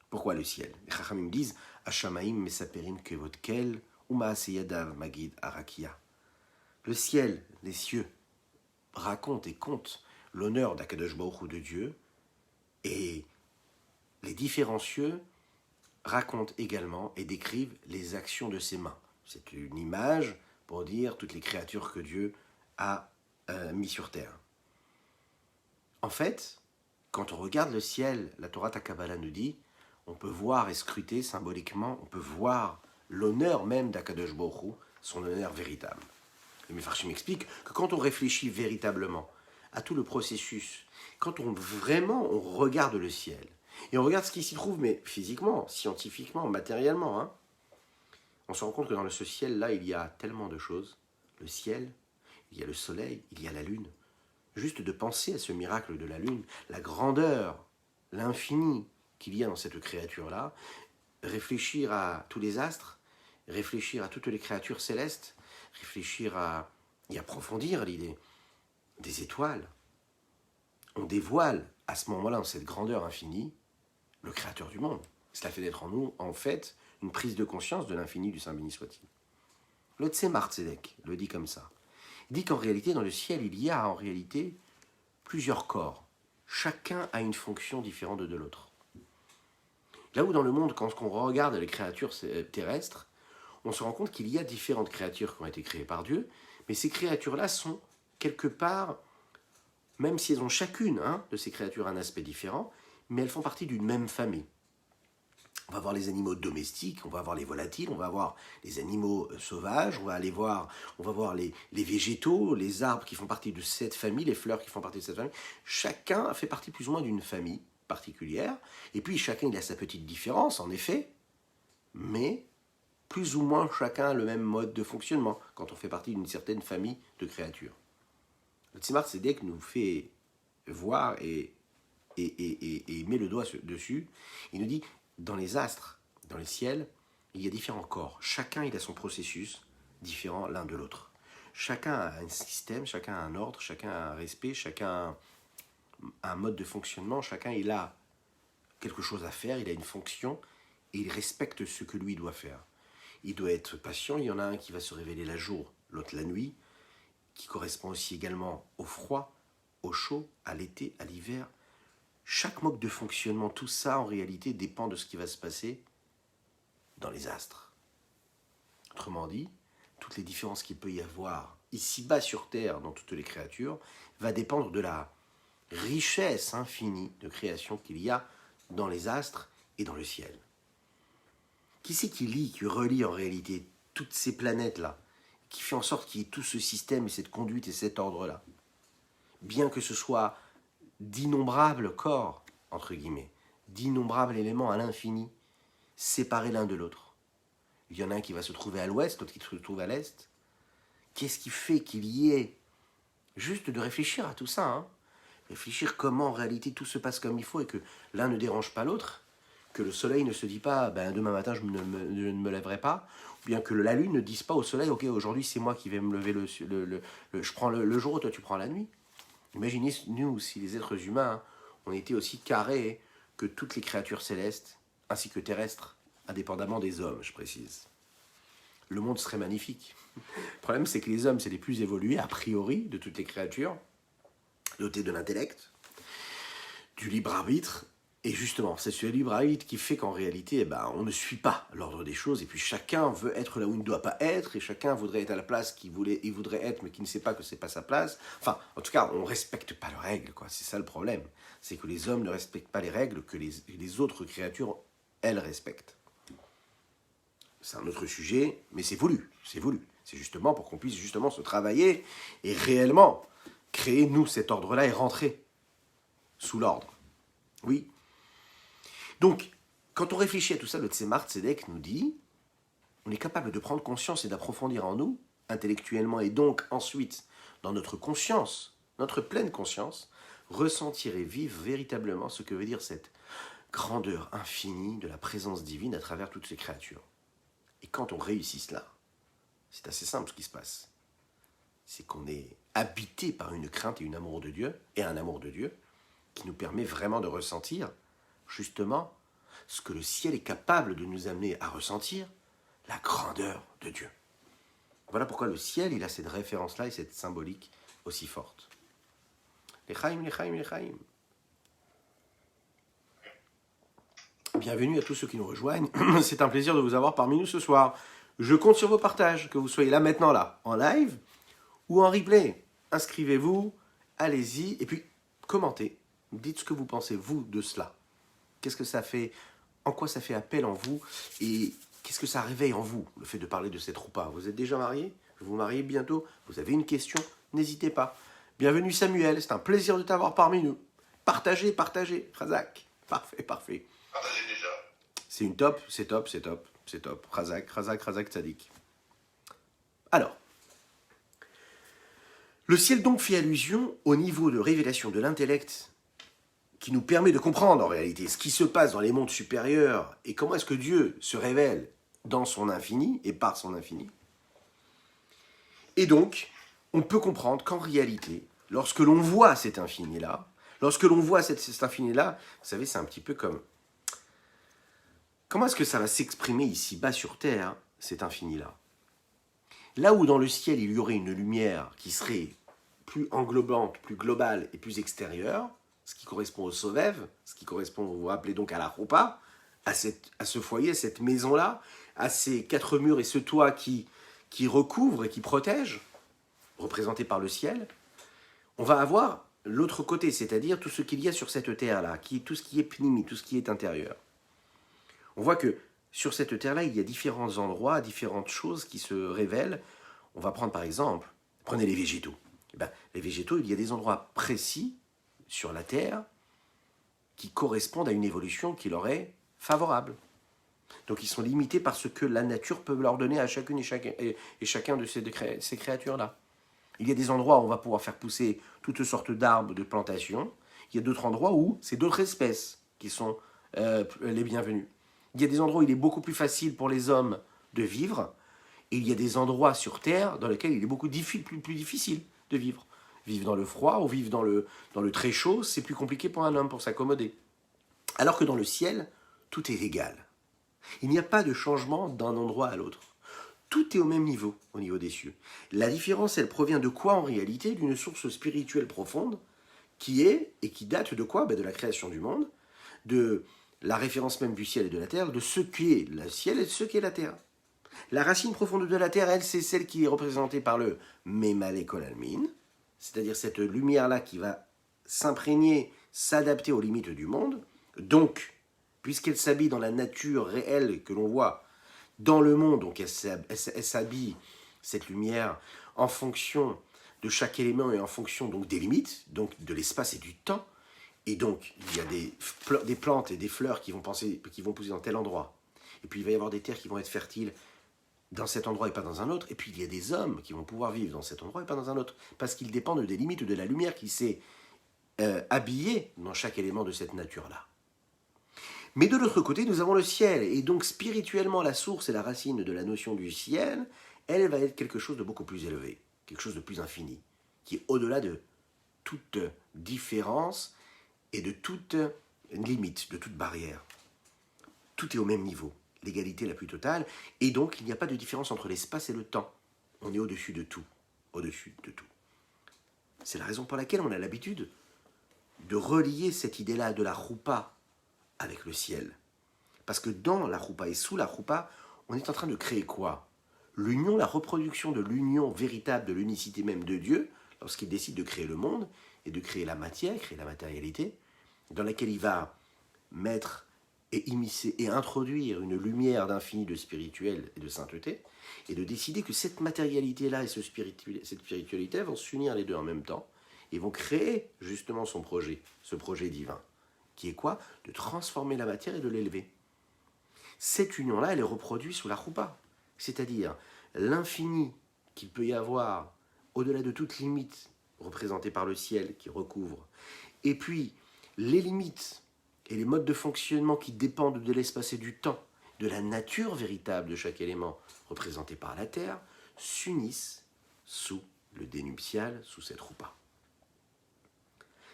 Pourquoi le ciel ? Les Chachamim disent « Hashamaim mesaperim kevotkel umaaseyadav magid arakia » Le ciel, les cieux, racontent et comptent l'honneur d'Akadosh Baruch Hu de Dieu, et les différents cieux racontent également et décrivent les actions de ses mains. C'est une image pour dire toutes les créatures que Dieu a mis sur terre. En fait, quand on regarde le ciel, la Torah Takabala nous dit, on peut voir et scruter symboliquement, on peut voir l'honneur même d'Akadosh Baruch Hu, son honneur véritable. Le Mefarshim explique que quand on réfléchit véritablement à tout le processus, quand on regarde le ciel, et on regarde ce qui s'y trouve, mais physiquement, scientifiquement, matériellement, on se rend compte que dans ce ciel-là, il y a tellement de choses. Le ciel, il y a le soleil, il y a la lune. Juste de penser à ce miracle de la lune, la grandeur, l'infini qu'il y a dans cette créature-là, réfléchir à tous les astres, réfléchir à toutes les créatures célestes, réfléchir et approfondir l'idée des étoiles. On dévoile à ce moment-là, dans cette grandeur infinie, le créateur du monde. Cela fait naître en nous, en fait, une prise de conscience de l'infini du Saint béni soit-il. Le Tzemar Tzedek le dit comme ça. Il dit qu'en réalité, dans le ciel, il y a en réalité plusieurs corps. Chacun a une fonction différente de l'autre. Là où dans le monde, quand on regarde les créatures terrestres, on se rend compte qu'il y a différentes créatures qui ont été créées par Dieu, mais ces créatures-là sont quelque part, même si elles ont chacune de ces créatures un aspect différent, mais elles font partie d'une même famille. On va voir les animaux domestiques, on va voir les volatiles, on va voir les animaux sauvages, on va voir les végétaux, les arbres qui font partie de cette famille, les fleurs qui font partie de cette famille. Chacun fait partie plus ou moins d'une famille particulière, et puis chacun il a sa petite différence, en effet, mais plus ou moins chacun a le même mode de fonctionnement quand on fait partie d'une certaine famille de créatures. Le Tzemar Tzedek nous fait voir et met le doigt dessus. Il nous dit, dans les astres, dans les ciels, il y a différents corps. Chacun il a son processus différent l'un de l'autre. Chacun a un système, chacun a un ordre, chacun a un respect, chacun a un mode de fonctionnement, chacun il a quelque chose à faire, il a une fonction et il respecte ce que lui doit faire. Il doit être patient, il y en a un qui va se révéler la jour, l'autre la nuit, qui correspond aussi également au froid, au chaud, à l'été, à l'hiver. Chaque mode de fonctionnement, tout ça en réalité dépend de ce qui va se passer dans les astres. Autrement dit, toutes les différences qu'il peut y avoir ici-bas sur Terre, dans toutes les créatures, va dépendre de la richesse infinie de création qu'il y a dans les astres et dans le ciel. Qui c'est qui relie en réalité toutes ces planètes-là, qui fait en sorte qu'il y ait tout ce système et cette conduite et cet ordre-là? Bien que ce soit d'innombrables corps, entre guillemets, d'innombrables éléments à l'infini, séparés l'un de l'autre. Il y en a un qui va se trouver à l'ouest, l'autre qui se trouve à l'est. Qu'est-ce qui fait qu'il y ait juste de réfléchir à tout ça, réfléchir comment en réalité tout se passe comme il faut et que l'un ne dérange pas l'autre, que le soleil ne se dit pas demain matin je ne me lèverai pas, ou bien que la lune ne dise pas au soleil ok aujourd'hui c'est moi qui vais me lever je prends le jour, toi tu prends la nuit. Imaginez nous si les êtres humains ont été aussi carrés que toutes les créatures célestes ainsi que terrestres, indépendamment des hommes, je précise. Le monde serait magnifique. Le problème c'est que les hommes c'est les plus évolués a priori de toutes les créatures, dotés de l'intellect, du libre arbitre. Et justement, c'est ce libre arbitre qui fait qu'en réalité, on ne suit pas l'ordre des choses, et puis chacun veut être là où il ne doit pas être, et chacun voudrait être à la place qu'il voudrait être, mais qui ne sait pas que c'est pas sa place. Enfin, en tout cas, on ne respecte pas les règles, quoi. C'est ça le problème. C'est que les hommes ne respectent pas les règles que les autres créatures, elles, respectent. C'est un autre sujet, mais c'est voulu, c'est voulu. C'est justement pour qu'on puisse justement se travailler et réellement créer, nous, cet ordre-là et rentrer sous l'ordre. Oui. Donc, quand on réfléchit à tout ça, le Tzemar Tzedek nous dit, on est capable de prendre conscience et d'approfondir en nous, intellectuellement et donc ensuite dans notre conscience, notre pleine conscience, ressentir et vivre véritablement ce que veut dire cette grandeur infinie de la présence divine à travers toutes ces créatures. Et quand on réussit cela, c'est assez simple ce qui se passe. C'est qu'on est habité par une crainte et un amour de Dieu qui nous permet vraiment de ressentir justement ce que le ciel est capable de nous amener à ressentir, la grandeur de Dieu. Voilà pourquoi le ciel, il a cette référence-là et cette symbolique aussi forte. L'Echaim, l'Echaim, l'Echaim. Bienvenue à tous ceux qui nous rejoignent. C'est un plaisir de vous avoir parmi nous ce soir. Je compte sur vos partages, que vous soyez là maintenant, là, en live ou en replay. Inscrivez-vous, allez-y, et puis commentez. Dites ce que vous pensez, vous, de cela. Qu'est-ce que ça fait, en quoi ça fait appel en vous, et qu'est-ce que ça réveille en vous, le fait de parler de cette roupa. Vous êtes déjà marié? Vous vous mariez bientôt? Vous avez une question? N'hésitez pas. Bienvenue Samuel, c'est un plaisir de t'avoir parmi nous. Partagez, Razak. Parfait. Partagez déjà. C'est une top, c'est top. Razak Tzadik. Alors, le ciel donc fait allusion au niveau de révélation de l'intellect qui nous permet de comprendre en réalité ce qui se passe dans les mondes supérieurs et comment est-ce que Dieu se révèle dans son infini et par son infini. Et donc, on peut comprendre qu'en réalité, lorsque l'on voit cet infini-là, cet infini-là, vous savez, c'est un petit peu comme... Comment est-ce que ça va s'exprimer ici-bas sur Terre, cet infini-là? Là où dans le ciel, il y aurait une lumière qui serait plus englobante, plus globale et plus extérieure, ce qui correspond au Sovev, ce qui correspond, vous vous rappelez donc à la Roupa, à ce foyer, à cette maison-là, à ces 4 murs et ce toit qui recouvre et qui protège, représenté par le ciel, on va avoir l'autre côté, c'est-à-dire tout ce qu'il y a sur cette terre-là, tout ce qui est pnimi, tout ce qui est intérieur. On voit que sur cette terre-là, il y a différents endroits, différentes choses qui se révèlent. On va prendre par exemple, prenez les végétaux. Eh ben, les végétaux, il y a des endroits précis sur la terre qui correspondent à une évolution qui leur est favorable. Donc ils sont limités par ce que la nature peut leur donner à chacune et chacun de ces créatures-là. Il y a des endroits où on va pouvoir faire pousser toutes sortes d'arbres, de plantations. Il y a d'autres endroits où c'est d'autres espèces qui sont les bienvenues. Il y a des endroits où il est beaucoup plus facile pour les hommes de vivre. Et il y a des endroits sur Terre dans lesquels il est beaucoup plus difficile de vivre. Vivre dans le froid ou vivre dans le très chaud, c'est plus compliqué pour un homme pour s'accommoder. Alors que dans le ciel, tout est égal. Il n'y a pas de changement d'un endroit à l'autre. Tout est au même niveau, au niveau des cieux. La différence, elle provient de quoi en réalité? D'une source spirituelle profonde qui est, et qui date de quoi? De la création du monde, de la référence même du ciel et de la terre, de ce qu'est le ciel et de ce qu'est la terre. La racine profonde de la terre, elle, c'est celle qui est représentée par le Memale Kol Almin, c'est-à-dire cette lumière-là qui va s'imprégner, s'adapter aux limites du monde. Donc, puisqu'elle s'habille dans la nature réelle que l'on voit dans le monde, donc elle s'habille, cette lumière, en fonction de chaque élément et en fonction donc des limites, donc de l'espace et du temps. Et donc, il y a des plantes et des fleurs qui vont pousser dans tel endroit. Et puis, il va y avoir des terres qui vont être fertiles dans cet endroit et pas dans un autre. Et puis, il y a des hommes qui vont pouvoir vivre dans cet endroit et pas dans un autre. Parce qu'ils dépendent des limites de la lumière qui s'est habillée dans chaque élément de cette nature-là. Mais de l'autre côté, nous avons le ciel. Et donc, spirituellement, la source et la racine de la notion du ciel, elle va être quelque chose de beaucoup plus élevé, quelque chose de plus infini, qui est au-delà de toute différence et de toute limite, de toute barrière. Tout est au même niveau, l'égalité la plus totale, et donc il n'y a pas de différence entre l'espace et le temps. On est au-dessus de tout, au-dessus de tout. C'est la raison pour laquelle on a l'habitude de relier cette idée-là de la roupa avec le ciel. Parce que dans la roupa et sous la roupa, on est en train de créer quoi? L'union, la reproduction de l'union véritable, de l'unicité même de Dieu, lorsqu'il décide de créer le monde et de créer la matière, créer la matérialité, dans laquelle il va mettre et immiscer et introduire une lumière d'infini, de spirituel et de sainteté, et de décider que cette matérialité-là et cette spiritualité vont s'unir les deux en même temps, et vont créer justement son projet, ce projet divin, qui est quoi? De transformer la matière et de l'élever. Cette union-là, elle est reproduite sous la roupa, c'est-à-dire l'infini qu'il peut y avoir au-delà de toute limite représentée par le ciel qui recouvre, et puis les limites et les modes de fonctionnement qui dépendent de l'espace et du temps, de la nature véritable de chaque élément représenté par la terre, s'unissent sous le dénuptial, sous cette roupa.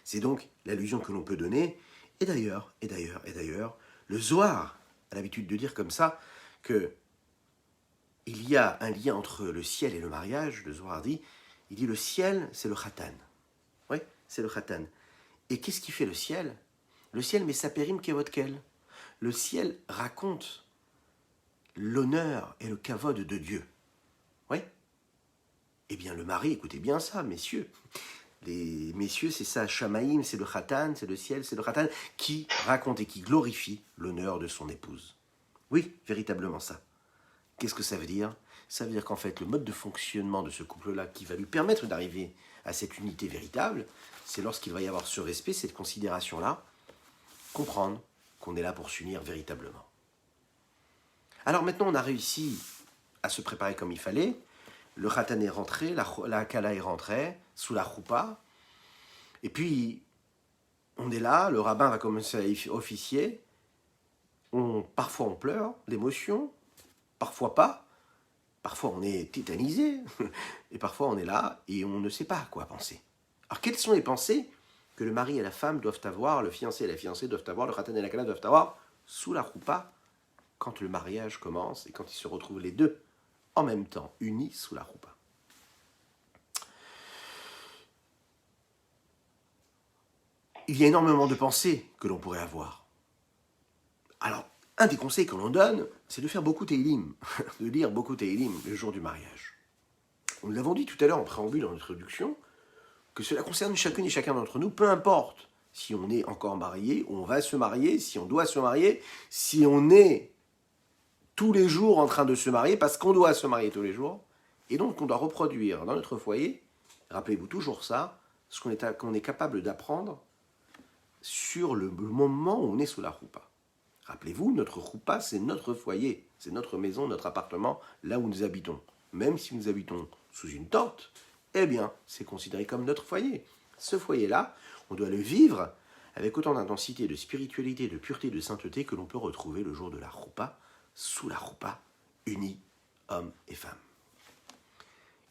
C'est donc l'allusion que l'on peut donner, et d'ailleurs, le Zohar a l'habitude de dire comme ça que il y a un lien entre le ciel et le mariage. Le Zohar dit, il dit le ciel, c'est le khatan. Oui, c'est le khatan. Et qu'est-ce qui fait le ciel? Le ciel, mais saperim kevodkel. Le ciel raconte l'honneur et le kavod de Dieu. Oui. Eh bien, le mari, écoutez bien ça, messieurs. Les messieurs, c'est ça, Shamaïm, c'est le khatan, c'est le ciel, c'est le khatan, qui raconte et qui glorifie l'honneur de son épouse. Oui, véritablement ça. Qu'est-ce que ça veut dire? Ça veut dire qu'en fait, le mode de fonctionnement de ce couple-là, qui va lui permettre d'arriver à cette unité véritable, c'est lorsqu'il va y avoir ce respect, cette considération-là, comprendre qu'on est là pour s'unir véritablement. Alors maintenant, on a réussi à se préparer comme il fallait. Le khatan est rentré, la kala est rentrée, sous la choupa. Et puis, on est là, le rabbin va commencer à officier. Parfois on pleure d'émotion, parfois pas. Parfois on est tétanisé. Et parfois on est là et on ne sait pas à quoi penser. Alors quelles sont les pensées que le mari et la femme doivent avoir, le fiancé et la fiancée doivent avoir, le khatan et la kala doivent avoir sous la choupa quand le mariage commence et quand ils se retrouvent les deux en même temps unis sous la roupa. Il y a énormément de pensées que l'on pourrait avoir. Alors, un des conseils que l'on donne, c'est de faire beaucoup Teilim, de lire beaucoup Teilim le jour du mariage. Nous l'avons dit tout à l'heure en préambule, en introduction, que cela concerne chacune et chacun d'entre nous, peu importe si on est encore marié, ou on va se marier, si on doit se marier, si on est tous les jours en train de se marier, parce qu'on doit se marier tous les jours, et donc on doit reproduire dans notre foyer, rappelez-vous toujours ça, ce qu'on est capable d'apprendre sur le moment où on est sous la roupa. Rappelez-vous, notre roupa, c'est notre foyer, c'est notre maison, notre appartement, là où nous habitons. Même si nous habitons sous une tente, eh bien, c'est considéré comme notre foyer. Ce foyer-là, on doit le vivre avec autant d'intensité, de spiritualité, de pureté, de sainteté que l'on peut retrouver le jour de la roupa, sous la roupa, unis, hommes et femmes.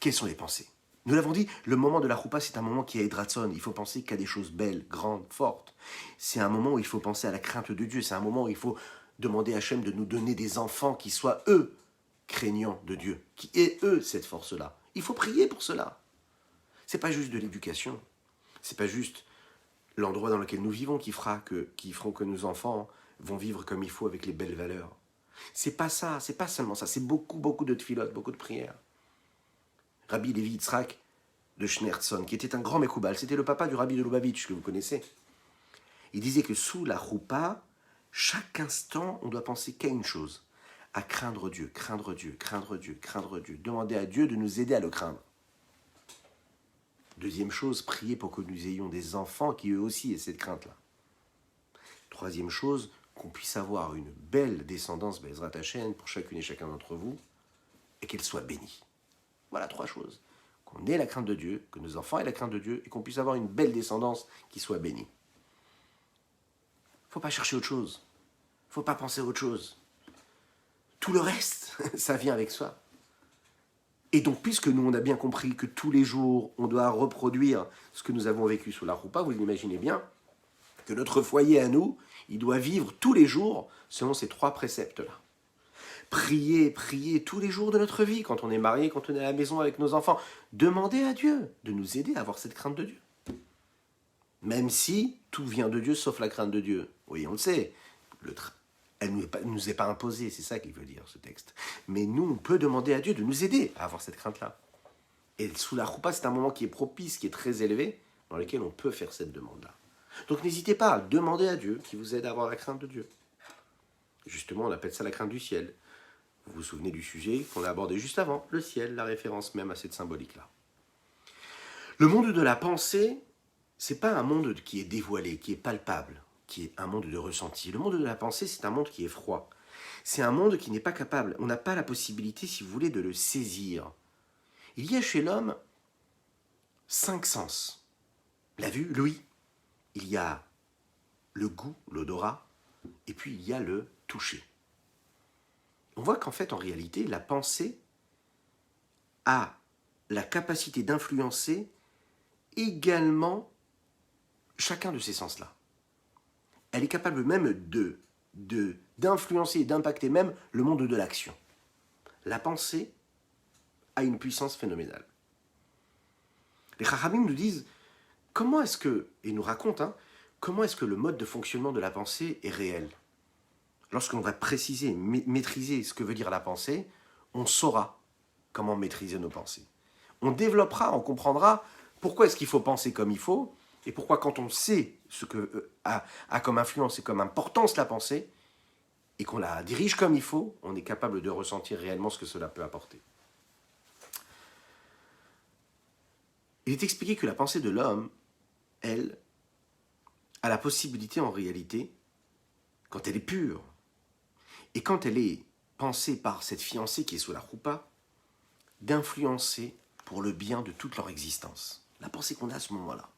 Quelles sont les pensées? Nous l'avons dit, le moment de la roupa, c'est un moment qui est Edratson. Il faut penser qu'à des choses belles, grandes, fortes. C'est un moment où il faut penser à la crainte de Dieu. C'est un moment où il faut demander à Hachem de nous donner des enfants qui soient, eux, craignants de Dieu, qui aient, eux, cette force-là. Il faut prier pour cela. C'est pas juste de l'éducation. C'est pas juste l'endroit dans lequel nous vivons qui feront que nos enfants vont vivre comme il faut avec les belles valeurs. C'est pas ça, c'est pas seulement ça. C'est beaucoup, beaucoup de tfilotes, beaucoup de prières. Rabbi Levi Yitzhak de Schneerson, qui était un grand Mekoubal, c'était le papa du Rabbi de Lubavitch, que vous connaissez. Il disait que sous la roupa, chaque instant, on doit penser qu'à une chose, à craindre Dieu, craindre Dieu, craindre Dieu, craindre Dieu, demander à Dieu de nous aider à le craindre. Deuxième chose, prier pour que nous ayons des enfants qui eux aussi aient cette crainte-là. Troisième chose, qu'on puisse avoir une belle descendance, Bezrat Hashem, pour chacune et chacun d'entre vous, et qu'elle soit bénie. Voilà 3 choses. Qu'on ait la crainte de Dieu, que nos enfants aient la crainte de Dieu, et qu'on puisse avoir une belle descendance qui soit bénie. Il ne faut pas chercher autre chose. Il ne faut pas penser à autre chose. Tout le reste, ça vient avec ça. Et donc, puisque nous, on a bien compris que tous les jours, on doit reproduire ce que nous avons vécu sous la roupa, vous l'imaginez bien, que notre foyer à nous, il doit vivre tous les jours selon ces 3 préceptes-là. Prier, prier tous les jours de notre vie, quand on est marié, quand on est à la maison avec nos enfants. Demander à Dieu de nous aider à avoir cette crainte de Dieu. Même si tout vient de Dieu, sauf la crainte de Dieu. Oui, on le sait. Elle ne nous est pas imposée, c'est ça qu'il veut dire, ce texte. Mais nous, on peut demander à Dieu de nous aider à avoir cette crainte-là. Et sous la roupa, c'est un moment qui est propice, qui est très élevé, dans lequel on peut faire cette demande-là. Donc n'hésitez pas à demander à Dieu qui vous aide à avoir la crainte de Dieu. Justement, on appelle ça la crainte du ciel. Vous vous souvenez du sujet qu'on a abordé juste avant, le ciel, la référence même à cette symbolique-là. Le monde de la pensée, c'est pas un monde qui est dévoilé, qui est palpable, qui est un monde de ressenti. Le monde de la pensée, c'est un monde qui est froid. C'est un monde qui n'est pas capable, on n'a pas la possibilité, si vous voulez, de le saisir. Il y a chez l'homme 5 sens. La vue, l'ouïe. Il y a le goût, l'odorat, et puis il y a le toucher. On voit qu'en fait, en réalité, la pensée a la capacité d'influencer également chacun de ces sens-là. Elle est capable même d'influencer et d'impacter même le monde de l'action. La pensée a une puissance phénoménale. Les Chachamim nous disent, comment est-ce que, et nous racontent, comment est-ce que le mode de fonctionnement de la pensée est réel. Lorsqu'on va préciser, maîtriser ce que veut dire la pensée, on saura comment maîtriser nos pensées. On développera, on comprendra pourquoi est-ce qu'il faut penser comme il faut, et pourquoi quand on sait ce que a comme influence et comme importance la pensée, et qu'on la dirige comme il faut, on est capable de ressentir réellement ce que cela peut apporter. Il est expliqué que la pensée de l'homme, elle, a la possibilité en réalité, quand elle est pure, et quand elle est pensée par cette fiancée qui est sous la roupa, d'influencer pour le bien de toute leur existence. La pensée qu'on a à ce moment-là.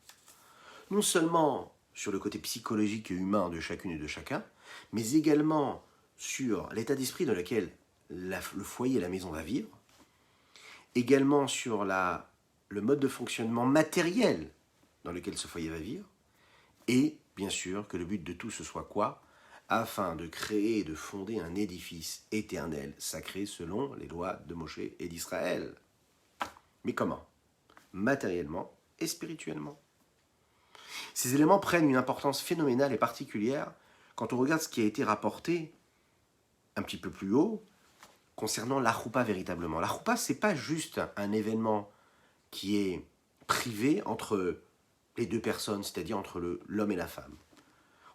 Non seulement sur le côté psychologique et humain de chacune et de chacun, mais également sur l'état d'esprit dans lequel le foyer et la maison va vivre, également sur le mode de fonctionnement matériel dans lequel ce foyer va vivre, et bien sûr que le but de tout ce soit quoi ? afin de créer et de fonder un édifice éternel, sacré selon les lois de Moshe et d'Israël. Mais comment? Matériellement et spirituellement. Ces éléments prennent une importance phénoménale et particulière quand on regarde ce qui a été rapporté un petit peu plus haut concernant la choupa véritablement. La choupa, ce n'est pas juste un événement qui est privé entre les deux personnes, c'est-à-dire entre l'homme et la femme.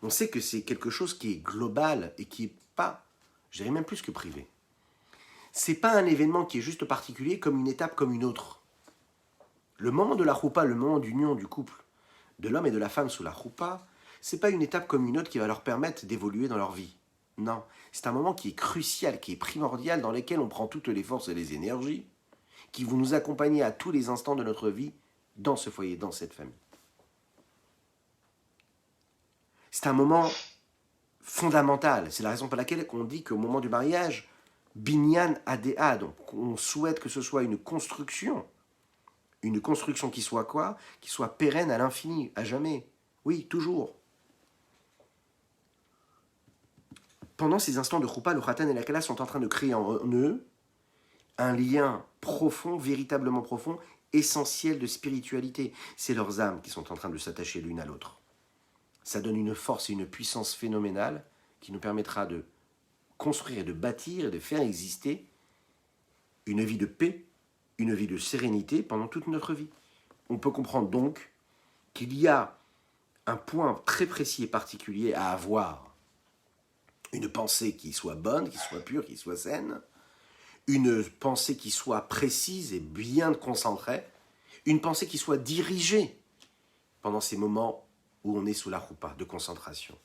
On sait que c'est quelque chose qui est global et qui n'est pas, je dirais même plus que privé. Ce n'est pas un événement qui est juste particulier comme une étape comme une autre. Le moment de la choupa, le moment d'union du couple, de l'homme et de la femme sous la choupa, ce n'est pas une étape comme une autre qui va leur permettre d'évoluer dans leur vie. Non, c'est un moment qui est crucial, qui est primordial, dans lequel on prend toutes les forces et les énergies, qui vont nous accompagner à tous les instants de notre vie dans ce foyer, dans cette famille. C'est un moment fondamental. C'est la raison pour laquelle on dit qu'au moment du mariage, binyan adéa, donc on souhaite que ce soit une construction qui soit quoi? Qui soit pérenne à l'infini, à jamais. Oui, toujours. Pendant ces instants de choupa, le khatan et la kala sont en train de créer en eux un lien profond, véritablement profond, essentiel de spiritualité. C'est leurs âmes qui sont en train de s'attacher l'une à l'autre. Ça donne une force et une puissance phénoménale qui nous permettra de construire et de bâtir et de faire exister une vie de paix, une vie de sérénité pendant toute notre vie. On peut comprendre donc qu'il y a un point très précis et particulier à avoir. Une pensée qui soit bonne, qui soit pure, qui soit saine, une pensée qui soit précise et bien concentrée, une pensée qui soit dirigée pendant ces moments où on est sous la choupa de concentration,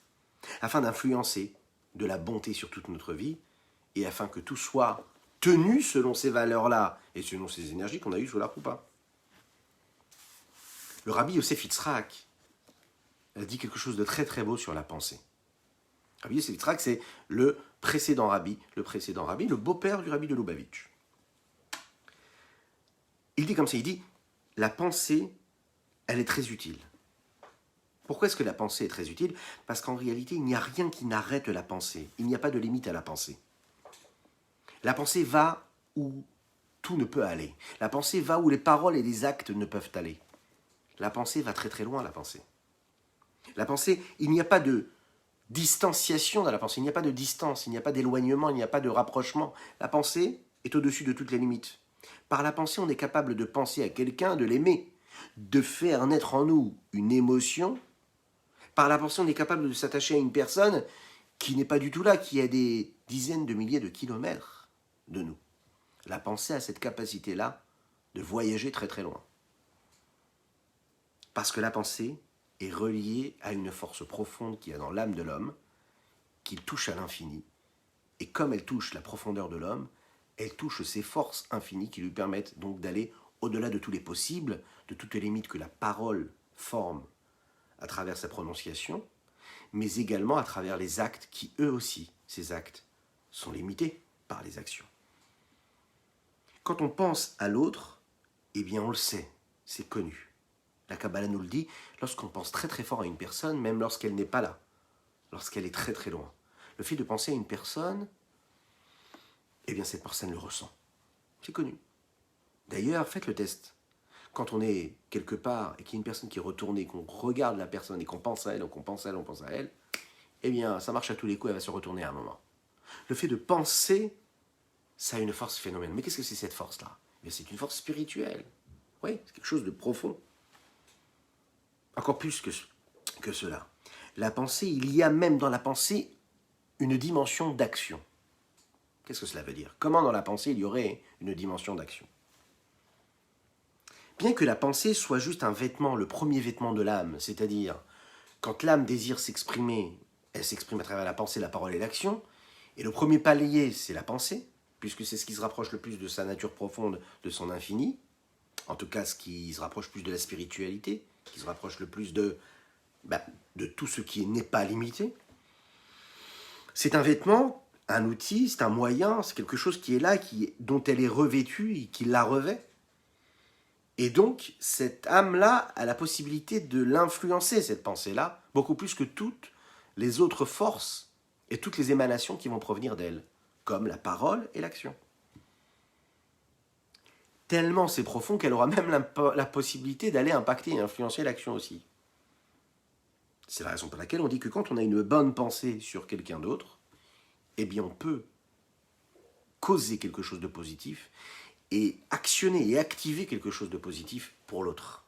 afin d'influencer de la bonté sur toute notre vie et afin que tout soit tenu selon ces valeurs-là et selon ces énergies qu'on a eues sous la choupa. Le rabbi Yosef Yitzhak a dit quelque chose de très très beau sur la pensée. Rabbi Yosef Yitzhak, c'est le précédent rabbi, le beau-père du rabbi de Lubavitch. Il dit comme ça, il dit, la pensée, elle est très utile. Pourquoi est-ce que la pensée est très utile? Parce qu'en réalité, il n'y a rien qui n'arrête la pensée. Il n'y a pas de limite à la pensée. La pensée va où tout ne peut aller. La pensée va où les paroles et les actes ne peuvent aller. La pensée va très très loin, la pensée. La pensée, il n'y a pas de distanciation dans la pensée, il n'y a pas de distance, il n'y a pas d'éloignement, il n'y a pas de rapprochement. La pensée est au-dessus de toutes les limites. Par la pensée, on est capable de penser à quelqu'un, de l'aimer, de faire naître en nous une émotion. Par la pensée, on est capable de s'attacher à une personne qui n'est pas du tout là, qui est à des dizaines de milliers de kilomètres de nous. La pensée a cette capacité-là de voyager très très loin. Parce que la pensée est reliée à une force profonde qu'il y a dans l'âme de l'homme, qui touche à l'infini. Et comme elle touche la profondeur de l'homme, elle touche ces forces infinies qui lui permettent donc d'aller au-delà de tous les possibles, de toutes les limites que la parole forme à travers sa prononciation, mais également à travers les actes qui, eux aussi, ces actes, sont limités par les actions. Quand on pense à l'autre, eh bien on le sait, c'est connu. La Kabbalah nous le dit, lorsqu'on pense très très fort à une personne, même lorsqu'elle n'est pas là, lorsqu'elle est très très loin, le fait de penser à une personne, eh bien cette personne le ressent. C'est connu. D'ailleurs, faites le test. Quand on est quelque part et qu'il y a une personne qui est retournée, qu'on regarde la personne et qu'on pense à elle, on pense à elle, eh bien ça marche à tous les coups, elle va se retourner à un moment. Le fait de penser, ça a une force phénoménale. Mais qu'est-ce que c'est cette force-là? Eh c'est une force spirituelle. Oui, c'est quelque chose de profond. Encore plus que cela. La pensée, il y a même dans la pensée une dimension d'action. Qu'est-ce que cela veut dire? Comment dans la pensée il y aurait une dimension d'action? Bien que la pensée soit juste un vêtement, le premier vêtement de l'âme, c'est-à-dire quand l'âme désire s'exprimer, elle s'exprime à travers la pensée, la parole et l'action, et le premier palier, c'est la pensée, puisque c'est ce qui se rapproche le plus de sa nature profonde, de son infini, en tout cas ce qui se rapproche plus de la spiritualité, qui se rapproche le plus de tout ce qui n'est pas limité. C'est un vêtement, un outil, c'est un moyen, c'est quelque chose qui est là, dont elle est revêtue et qui la revêt. Et donc, cette âme-là a la possibilité de l'influencer, cette pensée-là, beaucoup plus que toutes les autres forces et toutes les émanations qui vont provenir d'elle, comme la parole et l'action. Tellement c'est profond qu'elle aura même la possibilité d'aller impacter et influencer l'action aussi. C'est la raison pour laquelle on dit que quand on a une bonne pensée sur quelqu'un d'autre, eh bien on peut causer quelque chose de positif et actionner et activer quelque chose de positif pour l'autre.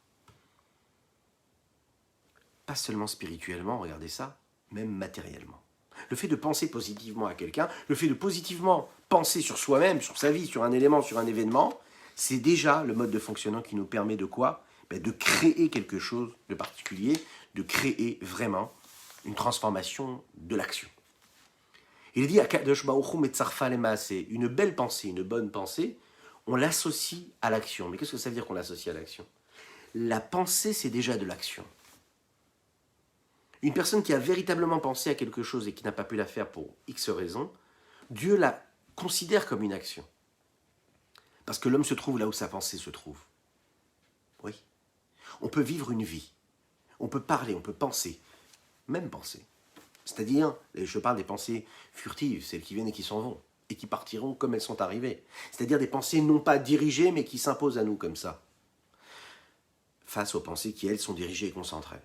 Pas seulement spirituellement, regardez ça, même matériellement. Le fait de penser positivement à quelqu'un, le fait de positivement penser sur soi-même, sur sa vie, sur un élément, sur un événement, c'est déjà le mode de fonctionnement qui nous permet de quoi ? De créer quelque chose de particulier, de créer vraiment une transformation de l'action. Il dit c'est une belle pensée, une bonne pensée, on l'associe à l'action. Mais qu'est-ce que ça veut dire qu'on l'associe à l'action ? La pensée, c'est déjà de l'action. Une personne qui a véritablement pensé à quelque chose et qui n'a pas pu la faire pour X raisons, Dieu la considère comme une action. Parce que l'homme se trouve là où sa pensée se trouve. Oui. On peut vivre une vie. On peut parler, on peut penser. Même penser. C'est-à-dire, je parle des pensées furtives, celles qui viennent et qui s'en vont, et qui partiront comme elles sont arrivées. C'est-à-dire des pensées non pas dirigées, mais qui s'imposent à nous comme ça. Face aux pensées qui, elles, sont dirigées et concentrées.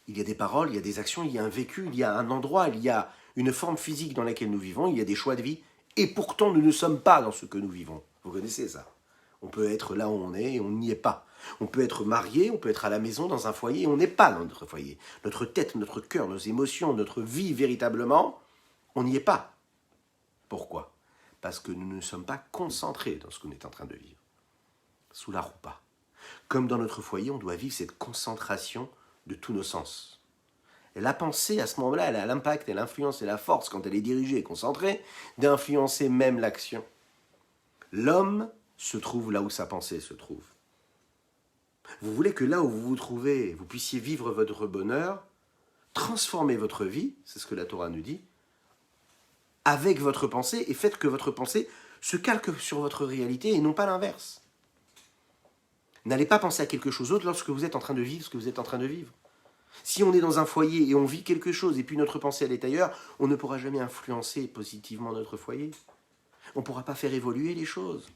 Il y a des paroles, il y a des actions, il y a un vécu, il y a un endroit, il y a une forme physique dans laquelle nous vivons, il y a des choix de vie, et pourtant nous ne sommes pas dans ce que nous vivons. Vous connaissez ça. On peut être là où on est et on n'y est pas. On peut être marié, on peut être à la maison, dans un foyer, et on n'est pas dans notre foyer. Notre tête, notre cœur, nos émotions, notre vie véritablement, on n'y est pas. Pourquoi ? Parce que nous ne sommes pas concentrés dans ce qu'on est en train de vivre. Sous la roupa. Comme dans notre foyer, on doit vivre cette concentration de tous nos sens. Et la pensée, à ce moment-là, elle a l'impact, et l'influence et la force, quand elle est dirigée et concentrée, d'influencer même l'action. L'homme se trouve là où sa pensée se trouve. Vous voulez que là où vous vous trouvez, vous puissiez vivre votre bonheur, transformer votre vie, c'est ce que la Torah nous dit, avec votre pensée, et faites que votre pensée se calque sur votre réalité et non pas l'inverse. N'allez pas penser à quelque chose d'autre lorsque vous êtes en train de vivre ce que vous êtes en train de vivre. Si on est dans un foyer et on vit quelque chose et puis notre pensée elle est ailleurs, on ne pourra jamais influencer positivement notre foyer. On ne pourra pas faire évoluer les choses.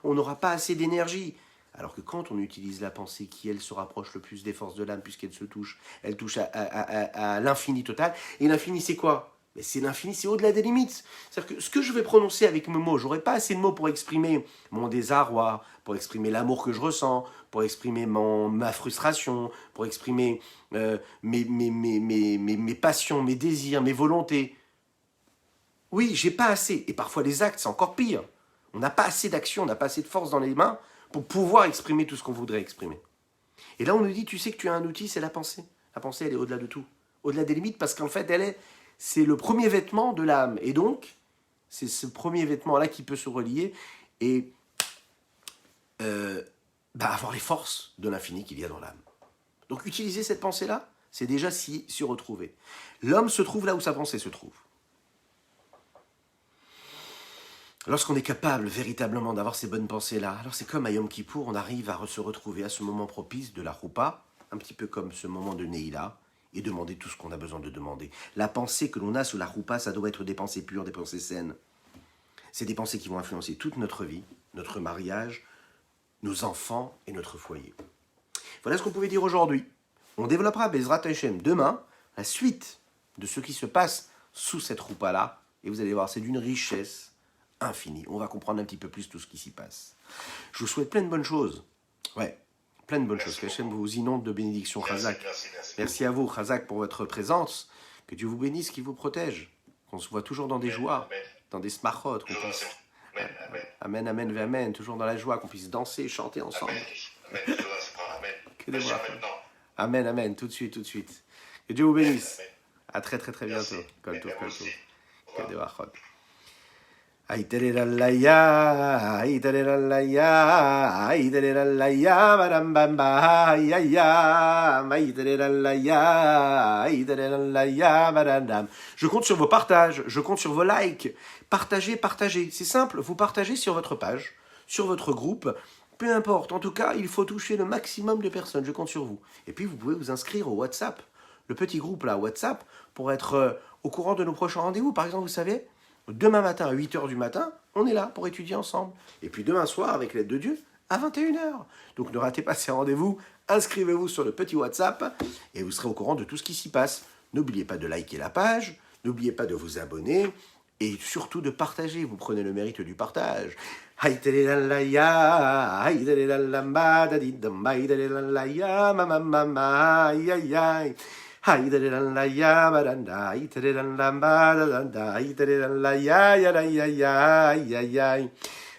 On n'aura pas assez d'énergie. Alors que quand on utilise la pensée qui, elle, se rapproche le plus des forces de l'âme puisqu'elle se touche, elle touche à l'infini total. Et l'infini, c'est quoi ? Mais c'est l'infini, c'est au-delà des limites. C'est-à-dire que ce que je vais prononcer avec mes mots, j'aurai pas assez de mots pour exprimer mon désarroi, pour exprimer l'amour que je ressens, pour exprimer ma frustration, pour exprimer mes passions, mes désirs, mes volontés. Oui, j'ai pas assez. Et parfois les actes, c'est encore pire. On n'a pas assez d'action, on n'a pas assez de force dans les mains pour pouvoir exprimer tout ce qu'on voudrait exprimer. Et là, on nous dit, tu sais que tu as un outil, c'est la pensée. La pensée, elle est au-delà de tout. Au-delà des limites, parce qu'en fait, c'est le premier vêtement de l'âme. Et donc, c'est ce premier vêtement-là qui peut se relier et avoir les forces de l'infini qu'il y a dans l'âme. Donc, utiliser cette pensée-là, c'est déjà s'y retrouver. L'homme se trouve là où sa pensée se trouve. Lorsqu'on est capable véritablement d'avoir ces bonnes pensées-là, alors c'est comme à Yom Kippour, on arrive à se retrouver à ce moment propice de la roupa, un petit peu comme ce moment de Neila, et demander tout ce qu'on a besoin de demander. La pensée que l'on a sous la roupa, ça doit être des pensées pures, des pensées saines. C'est des pensées qui vont influencer toute notre vie, notre mariage, nos enfants et notre foyer. Voilà ce qu'on pouvait dire aujourd'hui. On développera Bezrat Hashem demain, la suite de ce qui se passe sous cette roupa-là, et vous allez voir, c'est d'une richesse infinie. On va comprendre un petit peu plus tout ce qui s'y passe. Je vous souhaite plein de bonnes choses. Ouais, plein de bonnes choses. Qu'Hachem vous inonde de bénédictions, Chazak. Merci à vous, Chazak, pour votre présence. Que Dieu vous bénisse, qu'il vous protège. Qu'on se voit toujours dans des joies, dans des smachot. Amen, amen, amen. Toujours dans la joie, qu'on puisse danser, chanter ensemble. Amen, amen. Tout de suite, tout de suite. Que Dieu vous bénisse. À très, très, très bientôt. Kol tov, kol tov. Que Dieu achot. Aïtaleralaya, aïtaleralaya, aïtaleralaya, barambamba, aïaya, aïtaleralaya, aïtaleralaya, barandam. Je compte sur vos partages, je compte sur vos likes. Partagez, partagez. C'est simple, vous partagez sur votre page, sur votre groupe. Peu importe, en tout cas, il faut toucher le maximum de personnes. Je compte sur vous. Et puis, vous pouvez vous inscrire au WhatsApp. le petit groupe là, WhatsApp, pour être au courant de nos prochains rendez-vous. Par exemple, vous savez, demain matin à 8h du matin, on est là pour étudier ensemble. Et puis demain soir, avec l'aide de Dieu, à 21h. Donc ne ratez pas ces rendez-vous, inscrivez-vous sur le petit WhatsApp et vous serez au courant de tout ce qui s'y passe. N'oubliez pas de liker la page, n'oubliez pas de vous abonner et surtout de partager. Vous prenez le mérite du partage.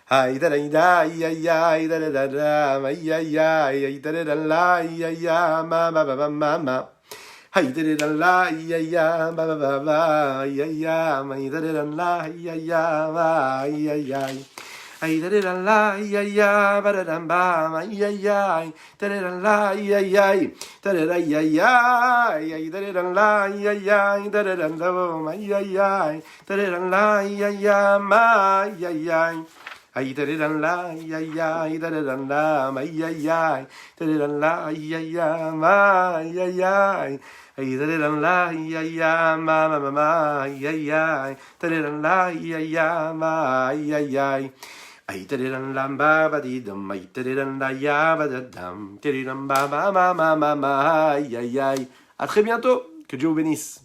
Ay da da da ay ay da da da da ay ay ay da da da la ay ay ma ma ma ma ma ay da da da la ay ay ma ma ma ma ay ay ma da da da la ay ay ma ay ay ay da da da la ay ay ba da da ba ay ay da da da la ay ay da da da ay ay da da da la ay ay da da da da ay ay da da da la ay ay ma ay ay ay da da la ay ay da da da la ay ay da da da la ay ay ma ay ay ay da da la ay ay ma ma ma ay ay da da la ay ay ma ay ay ay da da la ba ba di dum ay da da la ya ba da dum da da ba ma ma ma ma ay ay. À très bientôt, que Dieu vous bénisse.